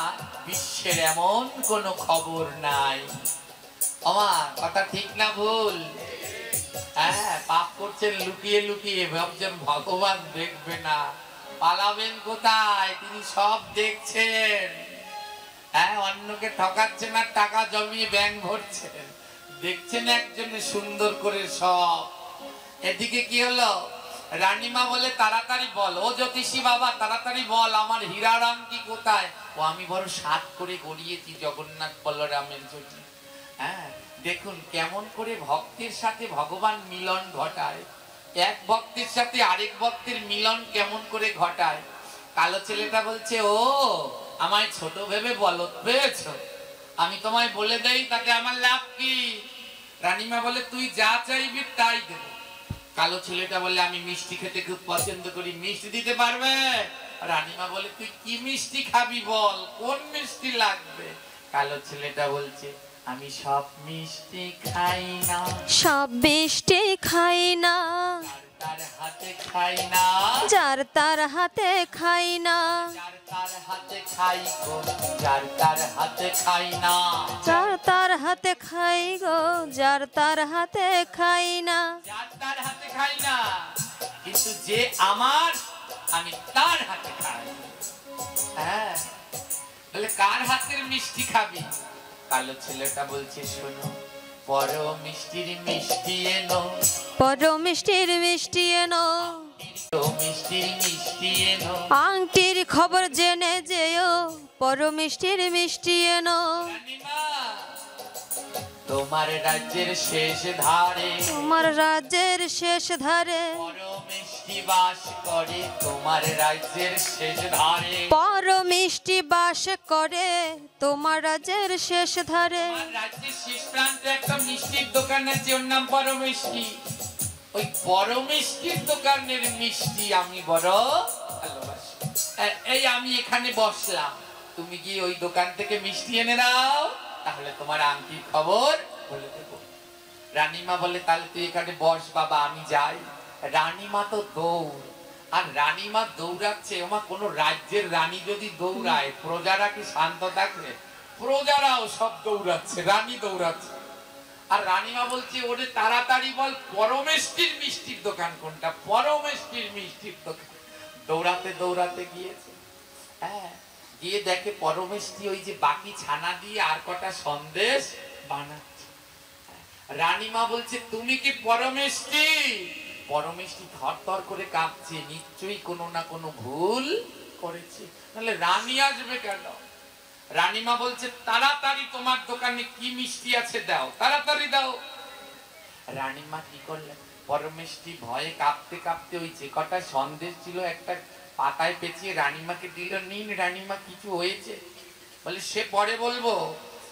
[SPEAKER 1] বিশ্বের এমন কোনো খবর নাই। আমার কথা ঠিক না ভুল? হ্যাঁ, পাপ করছেন লুকিয়ে লুকিয়ে, ভাবছেন ভগবান দেখবে না, পালাবেন কোথায়? তিনি সব দেখছেন। হ্যাঁ, অন্যকে ঠকাচ্ছেন আর টাকা জমিয়ে ব্যাংক ভরছেন, দেখছেন একজনে সুন্দর করে সব। এদিকে কি হলো? রানীমা বলে তাড়াতাড়ি বল, ও জ্যোতিষী বাবা তাড়াতাড়ি বল আমার হীরার আংটি কোথায়? ও আমি বড় সাত করে গড়িয়েছি জগন্নাথ বলরামের জন্য। হ্যাঁ, দেখুন কেমন করে ভক্তের সাথে ভগবান মিলন ঘটায়, এক ভক্তের সাথে আরেক ভক্তের মিলন কেমন করে ঘটায়। কালো ছেলেটা বলছে ও আমায় ছোট ভেবে বলদ পেয়েছ, আমি তোমায় বলে দেই তাতে আমার লাভ কি? রানীমা বলে তুই যা চাইবি তাই দেব। কালো ছেলেটা বলে আমি মিষ্টি খেতে খুব পছন্দ করি, মিষ্টি দিতে পারবে? রানীমা বলে তুই কি মিষ্টি খাবি বল, কোন মিষ্টি লাগবে? কালো ছেলেটা বলছে আমি সব মিষ্টি খাই না,
[SPEAKER 2] সব মিষ্টি খাই না,
[SPEAKER 1] তার হাতে খাই না,
[SPEAKER 2] যার তার হাতে খাই না,
[SPEAKER 1] যার তার হাতে খাই গো, যার তার হাতে খাই না,
[SPEAKER 2] যার তার হাতে খাই গো, যার তার হাতে খাই না,
[SPEAKER 1] যার তার হাতে খাই না, কিন্তু যে আমার আমি তার হাতে খাই। হ্যাঁ, বলে কার হাতের মিষ্টি খাবি? কালো ছেলেটা বলছে শোনো, বড় মিষ্টির মিষ্টি এনো,
[SPEAKER 2] বড় মিষ্টির মিষ্টি এনো,
[SPEAKER 1] মিষ্টির মিষ্টি এনো,
[SPEAKER 2] আংটির খবর জেনে যেও, বড় মিষ্টির মিষ্টি এনো।
[SPEAKER 1] রানীমা তোমার রাজ্যের শেষ ধারে,
[SPEAKER 2] তোমার রাজ্যের শেষ ধারে,
[SPEAKER 1] বড় মিষ্টি বাস করে, তোমার রাজ্যের শেষ ধারে,
[SPEAKER 2] বড় মিষ্টি বাস করে, তোমার রাজ্যের শেষ ধারে।
[SPEAKER 1] আমার রাজ্যের শেষ প্রান্তে একটা মিষ্টির দোকান আছে, ওর নাম বড় মিষ্টি। ওই বড় মিষ্টির দোকানের মিষ্টি আমি বড় ভালোবাসি। এই আমি এখানে বসলাম, তুমি কি ওই দোকান থেকে মিষ্টি এনে দাও, তাহলে তোমার আংটির খবর বলে দেবো। রানীমা বলে তাহলে তুই এখানে বস বাবা, আমি যাই। রানীমা তো দৌড়, আর রানীমা দৌড়াচ্ছে। আমার কোনো রাজ্যের রানী যদি দৌড়ায়, প্রজারা কি শান্ত থাকবে? প্রজারাও সব দৌড়াচ্ছে, রানী দৌড়াচ্ছে। আর রানীমা বলছে ওরে তাড়াতাড়ি বল পরমেষ্টির মিষ্টির দোকান কোনটা, পরমেষ্টির মিষ্টির দোকান। দৌড়াতে দৌড়াতে গিয়েছে, হ্যাঁ, গিয়ে দেখে পরমেষ্টি ওই যে বাকি ছানা দিয়ে আর কটা সন্দেশ বানাচ্ছে। রানীমা বলছে তুমি কি পরমেষ্টি? পরমেষ্টি থরথর করে কাঁপছে, নিশ্চয়ই কোনো না কোনো ভুল করেছে, তাহলে রানী আসবে কেন? রানীমা বলছে তাড়াতাড়ি তোমার দোকানে কি মিষ্টি আছে দাও, তাড়াতাড়ি দাও। রানীমা কি করলেন, পরমেষ্টি ভয়ে কাঁপতে কাঁপতে ওই যে কটা সন্দেশ ছিল একটা পাতায় পেঁচিয়ে রানীমাকে দিল, নিন রানীমা কিছু হয়েছে? বলে সে পরে বলবো,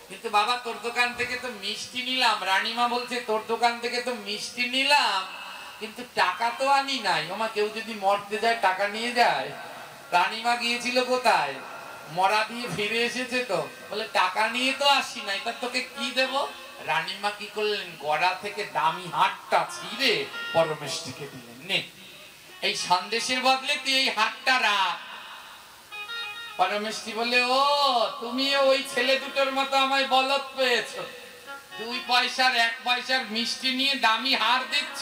[SPEAKER 1] কিন্তু বাবা তোর দোকান থেকে তো মিষ্টি নিলাম। রানীমা বলছে তোর দোকান থেকে তো মিষ্টি নিলাম, কিন্তু টাকা তো আনি নাই। ওমা কেউ যদি মরতে যায় টাকা নিয়ে যায়? রানীমা গিয়েছিল কোথায়? মরা দিয়ে ফিরে এসেছে তো, বলে টাকা নিয়ে তো আসি নাই, তা তোকে কি দেব? রানীমা কি করলেন, গড়া থেকে দামি হাটটা ছিঁড়ে পরমেষ্টিকে দিলেন, নে এই সন্দেশের বদলে তুই এই হাটটা রাখ। পরমেষ্টি বলে ও তুমি ওই ছেলে দুটোর মতো আমায় বলদ পেয়েছো, 2 পয়সার 1 পয়সার মিষ্টি নিয়ে দামি হার দিচ্ছ?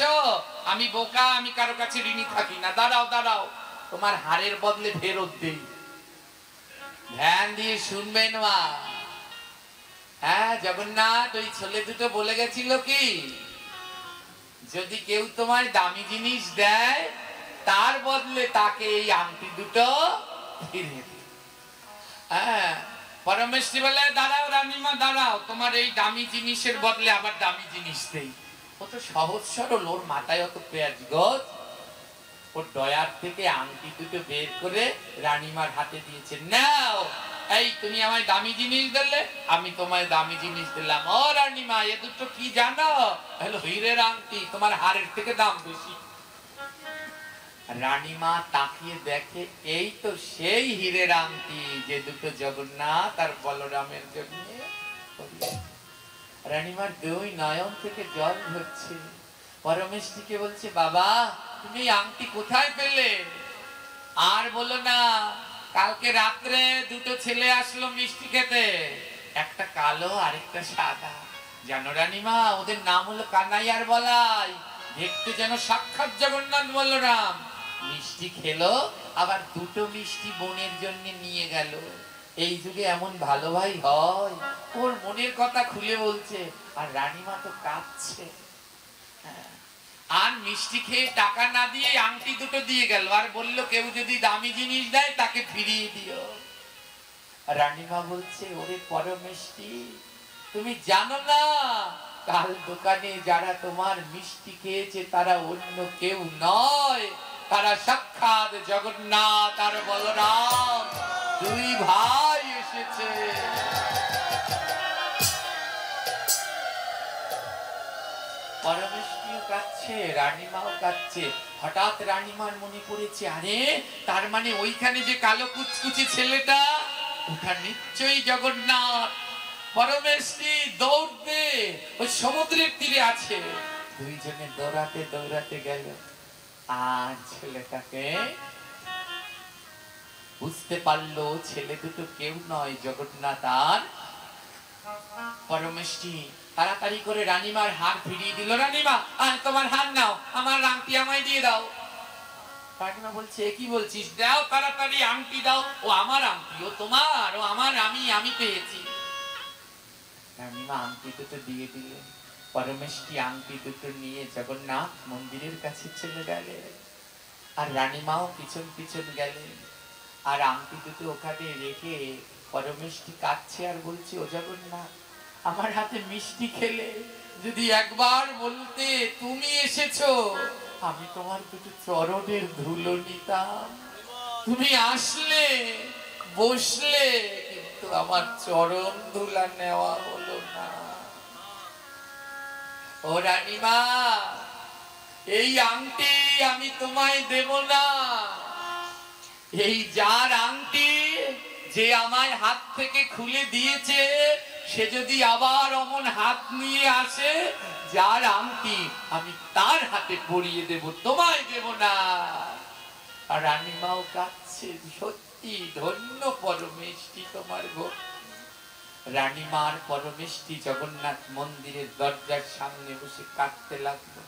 [SPEAKER 1] আমি বোকা, আমি কারো কাছে ঋণী থাকি না। দাঁড়াও দাঁড়াও, তোমার হারের বদলে ফেরত দেই। ধ্যান দিয়ে শুনবেন মা। হ্যাঁ জগন্নাথ ওই ছেলে দুটো বলে গেছিল কি, যদি কেউ তোমায় দামি জিনিস দেয় তার বদলে তাকে এই আংটি দুটো ফিরিয়ে দিই। হ্যাঁ, পরমেষ্টি বলে দাঁড়াও রানীমা দাঁড়াও, তোমার এই দামি জিনিসের বদলে আবার দামি জিনিস দেই। ও তো সহজ সরল, ওর মাথায় অত পেঁয়াজ গজ। ওর ডয়ার থেকে আংটি দুটো বের করে রানীমার হাতে দিয়েছে, নাও এই তুমি আমায় দামি জিনিস দিলে, আমি তোমায় দামি জিনিস দিলাম। ও রানীমা এ দুটো কি জানো? হলো হীরের আংটি, তোমার হারের থেকে দাম বেশি। রানীমা তাকিয়ে দেখে এই তো সেই হীরের আংটি যে দুটো জগন্নাথ আর বলরামের জন্য। রানীমার 2 নয়ন থেকে জল ঝরছে। পরমেষ্টিকে বলছে বাবা তুমি আংটি কোথায় পেলে? আর বলো না, কালকে রাত্রে দুটো ছেলে আসলো মিষ্টি খেতে, একটা কালো আরেকটা সাদা। জানো রানীমা ওদের নাম হলো কানাই আর বলাই, দেখতে যেন সাক্ষাৎ জগন্নাথ বলরাম। মিষ্টি খেলো, আবার দুটো মিষ্টি বোনের জন্য নিয়ে গেল। এই যুগে এমন ভালো ভাই হয়? ওর মনের কথা খুলে বলছে, আর রানীমা তো কাঁদছে। আর মিষ্টি খেয়ে টাকা না দিয়ে আংটি দুটো দিয়ে গেল, আর বললো কেউ যদি দামি জিনিস দেয় তাকে ফিরিয়ে দিও। রানীমা বলছে ওরে পরমেষ্টি তুমি জানো না, কাল দোকানে যারা তোমার মিষ্টি খেয়েছে তারা অন্য কেউ নয়, তারা সাক্ষাৎ জগন্নাথ আর বলরাম, 2 ভাই এসেছে। পরমেষ্টিও কাছে কাঁদছে, রানীমাও কাঁদছে। হঠাৎ রানীমার মনে পড়েছে, আরে তার মানে ওইখানে যে কালো কুচকুচি ছেলেটা, ওটা নিশ্চয়ই জগন্নাথ। পরমেশটি দৌড়বে, ওই সমুদ্রের তীরে আছে। দুইজনে দৌড়াতে দৌড়াতে গেল, আর ছেলেটাকে বুঝতে পারলো ছেলে দুটো কেউ নয়, জগন্নাথ আর পরমেশটি। তাড়াতাড়ি করে রানীমার হাত ফিরিয়ে দিল। রানীমা, তোমার হাত নাও, আমার আংটি আমায় দিয়ে দাও। রানীমা বলছে, কি বলছিস? দাও তাড়াতাড়ি, আংটি দাও। ও আমার আংটি, ও তোমার, ও আমার, আমি পেয়েছি। রানীমা আংটি দুটো দিয়ে দিলেন। পরমেশটি আংটি দুটো নিয়ে জগন্নাথ মন্দিরের কাছে চলে গেলেন, আর রানীমাও পিছন পিছন গেলেন। আর আংটি দুটো ওখানে রেখে পরমেশটি কাঁদছে আর বলছে, ও জগন্নাথ, আমার হাতে মিষ্টি খেলে যদি একবার বলতে তুমি এসেছো, আমি তোমার দুটো চরণের ধুলো নিতাম। তুমি আসলে, বসলে, কিন্তু আমার চরণ ধুলা নেওয়া হলো না। ও রানীমা, এই আংটি আমি তোমায় দেব না। এই যার আংটি, যে আমায় হাত থেকে খুলে দিয়েছে, সে যদি আবার অমন হাত নিয়ে আসে, যার আংটি আমি তার হাতে পরিয়ে দেব, তোমায় দেব না। আর রানীমাও কাঁদছে, সত্যি ধন্য পরমেশটি তোমার ভক্তি। রানীমার পরমেশটি জগন্নাথ মন্দিরের দরজার সামনে বসে কাঁদতে লাগলো।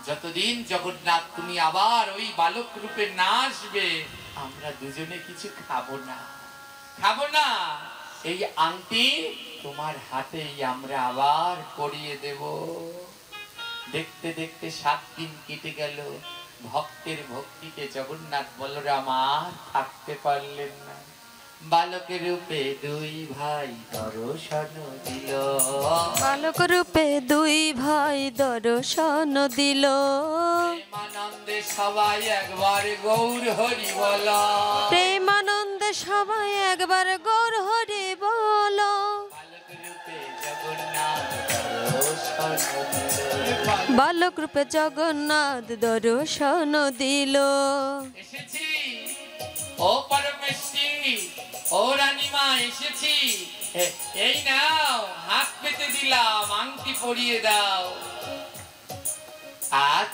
[SPEAKER 1] যতদিন জগন্নাথ তুমি আবার ওই বালক রূপে না আসবে, আমরা দুজনে কিছু খাবো না, খাবো না। এই আংটি তোমার হাতেই আমরা আবার পরিয়ে দেব। দেখতে দেখতে 7 দিন কেটে গেল। ভক্তের ভক্তিতে জগন্নাথ বলরাম আর থাকতে পারলেন না। বালকের রূপে দুই ভাই দর্শন দিল,
[SPEAKER 2] বালক রূপে দুই ভাই দর্শন দিল।
[SPEAKER 1] প্রেমানন্দে সবাই একবার গৌর হরি বল,
[SPEAKER 2] প্রেমানন্দে সবাই একবার গৌর হরি বল। বালক রূপে জগন্নাথ দর্শন দিল।
[SPEAKER 1] এসেছি ও পরমেশটি, ও রানীমা, এসেছি। এই নাও, হাত পেতে দিলাম, আংটি পরিয়ে দাও। আজ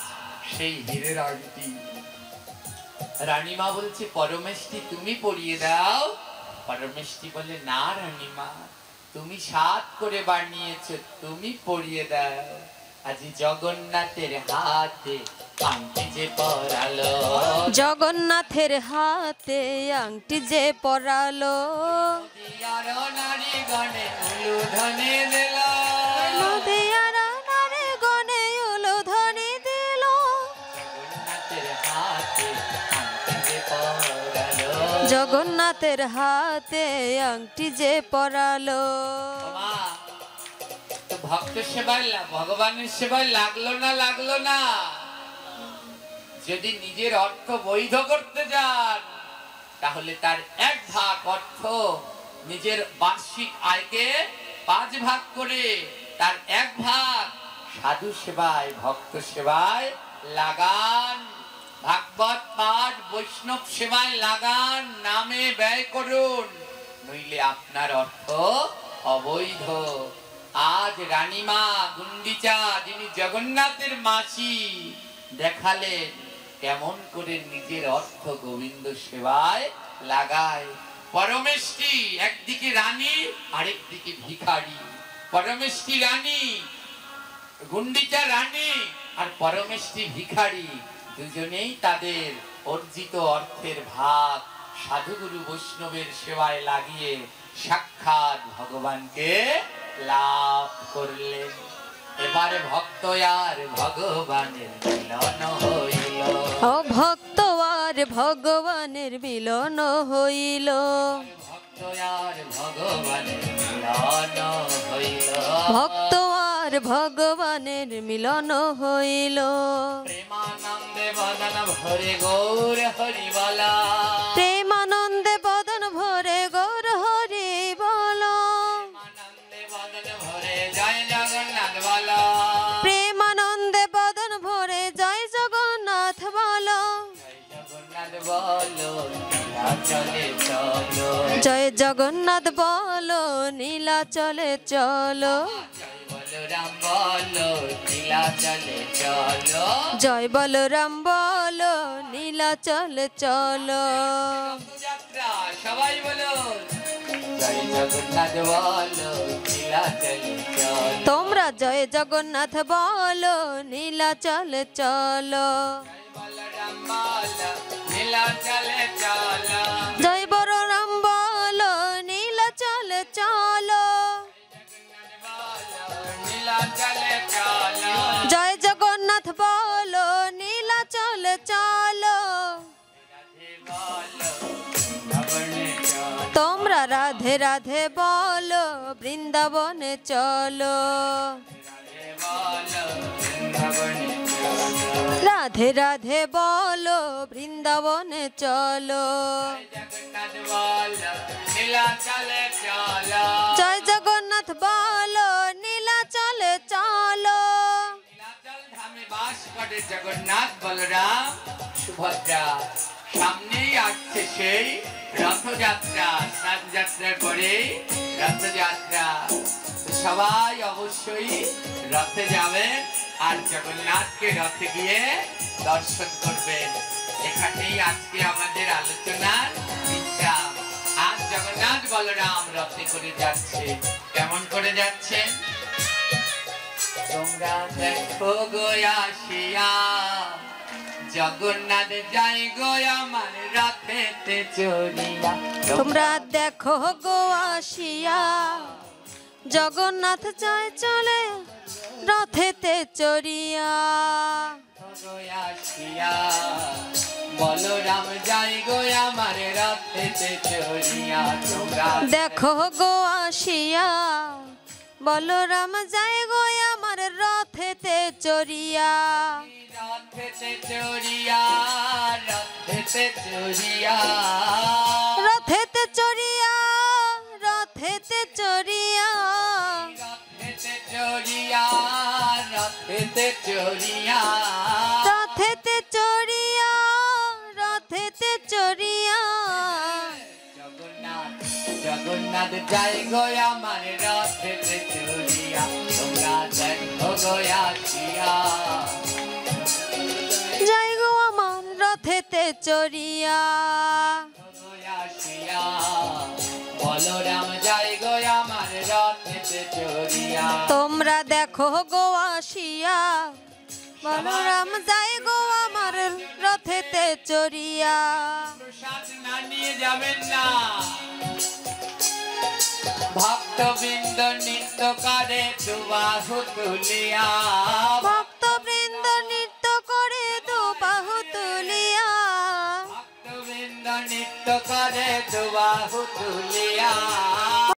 [SPEAKER 1] সেই হীরের আংটি। রানীমা বলছে, পরমেশটি তুমি পরিয়ে দাও। পরমেশটি বলে, না রানীমা, তুমি 7 করে বানিয়েছো, তুমি পরিয়ে দাও। আজি জগন্নাথের হাতে আংটি যে পরালো,
[SPEAKER 2] জগন্নাথের হাতে আংটি যে পরালো,
[SPEAKER 1] নারী গণে উলুধ্বনি দিল,
[SPEAKER 2] নদিয়ার নারী গণে উলুধ্বনি দিল। জগন্নাথের হাতে আংটি যে পরালো।
[SPEAKER 1] ভক্ত সেবায়, ভগবানের সেবায় লাগলো না, লাগলো না। যদি নিজের অর্থ বৈধ করতে যান, তাহলে তার 1 ভাগ অর্থ নিজের বার্ষিক আয়কে 5 ভাগ করে তার 1 ভাগ সাধু সেবায়, ভক্ত সেবায় লাগান। ভাগবত পাঠ, বৈষ্ণব সেবায় লাগান, নামে ব্যয় করুন, নইলে আপনার অর্থ অবৈধ। আজ রানীমা গুন্ডিচা, যিনি জগন্নাথের মাসি, দেখালেন কেমন করে নিজের অর্থ গোবিন্দ সেবায় লাগায়। পরমেশটি একদিকে রানী, আরেকদিকে ভিখারি। পরমেশটি রানী, গুন্ডিচা রানী, আর পরমেশটি ভিখারি। দুজনেই তাদের অর্জিত অর্থের ভাগ সাধুগুরু বৈষ্ণবের সেবায় লাগিয়ে সাক্ষাৎ ভগবানকে লাভ করলেন। এবারে ভক্ত আর ভগবানের মিলন হইল,
[SPEAKER 2] ও ভক্ত আর ভগবানের মিলন হইল,
[SPEAKER 1] ভক্ত আর ভগবানের মিলন হইল,
[SPEAKER 2] ভক্ত আর ভগবানের মিলন হইল।
[SPEAKER 1] প্রেমানন্দে বদন ভরে গৌর হরি বলা,
[SPEAKER 2] প্রেমানন্দে বদন ভরে গৌর হরি বল,
[SPEAKER 1] প্রেমানন্দে বদন ভরে জয় জগন্নাথ বলা,
[SPEAKER 2] প্রেমানন্দে বদন ভরে
[SPEAKER 1] চলে চলো
[SPEAKER 2] জয় জগন্নাথ বলো নীলাচলে চলো
[SPEAKER 1] জয় বলরাম বলো নীলাচলে চলো
[SPEAKER 2] জয় বলরাম বলো নীলাচলে চলো
[SPEAKER 1] যাত্রা সবাই বলো জয় জগন্নাথ বলো নীলাচলে চলো
[SPEAKER 2] তোমরা জয় জগন্নাথ বলো নীলাচলে চলো
[SPEAKER 1] বলরাম বলো নীলাচলে চলো
[SPEAKER 2] জয় বলরাম বলো নীলাচলে চলো
[SPEAKER 1] নীলাচলে চলো
[SPEAKER 2] জয় জগন্নাথ বলো নীলাচলে চলো তোমরা রাধে রাধে বলো বৃন্দাবনে চলো রাধে রাধে বলো বৃন্দাবনে চলো জয় জগন্নাথ বলো নীলাচলে চলো
[SPEAKER 1] জগন্নাথ বলরাম সুভদ্রা সামনেই আসছে সেই রথযাত্রা স্নান যাত্রার পরে রথযাত্রা সবাই অবশ্যই রথে যাবেন আর জগন্নাথকে রথে গিয়ে দর্শন করবেন এখানেই আজকে আমাদের আলোচনার বিশ্রাম আজ জগন্নাথ বলরাম রথে করে যাচ্ছে কেমন করে যাচ্ছেন তোমরা দেখো গোয়াশিয়া জগন্নাথ যাই গো আমার রথেতে চড়িয়া
[SPEAKER 2] তোমরা দেখো গো আসিয়া জগন্নাথ যায় চলে রথেতে চড়িয়া
[SPEAKER 1] গোয়াশিয়া বলরাম যাই গো আমার রথেতে চড়িয়া তোমরা
[SPEAKER 2] দেখো গো আসিয়া বলরাম যায় গো আমার রথেতে চড়িয়া
[SPEAKER 1] রথেতে চড়িয়া রথেতে চড়িয়া
[SPEAKER 2] রথেতে চড়িয়া রথেতে চড়িয়া
[SPEAKER 1] রথেতে চড়িয়া রথেতে চড়িয়া
[SPEAKER 2] রথেতে চড়িয়া রথেতে চড়িয়া
[SPEAKER 1] জগন্নাথ জগন্নাথ যাই গো আমার রথেতে চড়িয়া তোমরা দেখো গোয়াশিয়া
[SPEAKER 2] যাই গো আমার রথেতে চড়িয়া
[SPEAKER 1] গোয়াশিয়া বলরাম যাই গো আমার রথেতে চড়িয়া
[SPEAKER 2] তোমরা দেখো গো আসিয়া বলরাম যাই গো আমার রথেতে চড়িয়া
[SPEAKER 1] প্রসাদ না নিয়ে যাবেন না ভক্তবৃন্দ নৃত্য করে দুবাহু তুলিয়া
[SPEAKER 2] ভক্তবৃন্দ নৃত্য করে দুবাহু তুলিয়া
[SPEAKER 1] ভক্তবৃন্দ নৃত্য করে দুবাহু তুলিয়া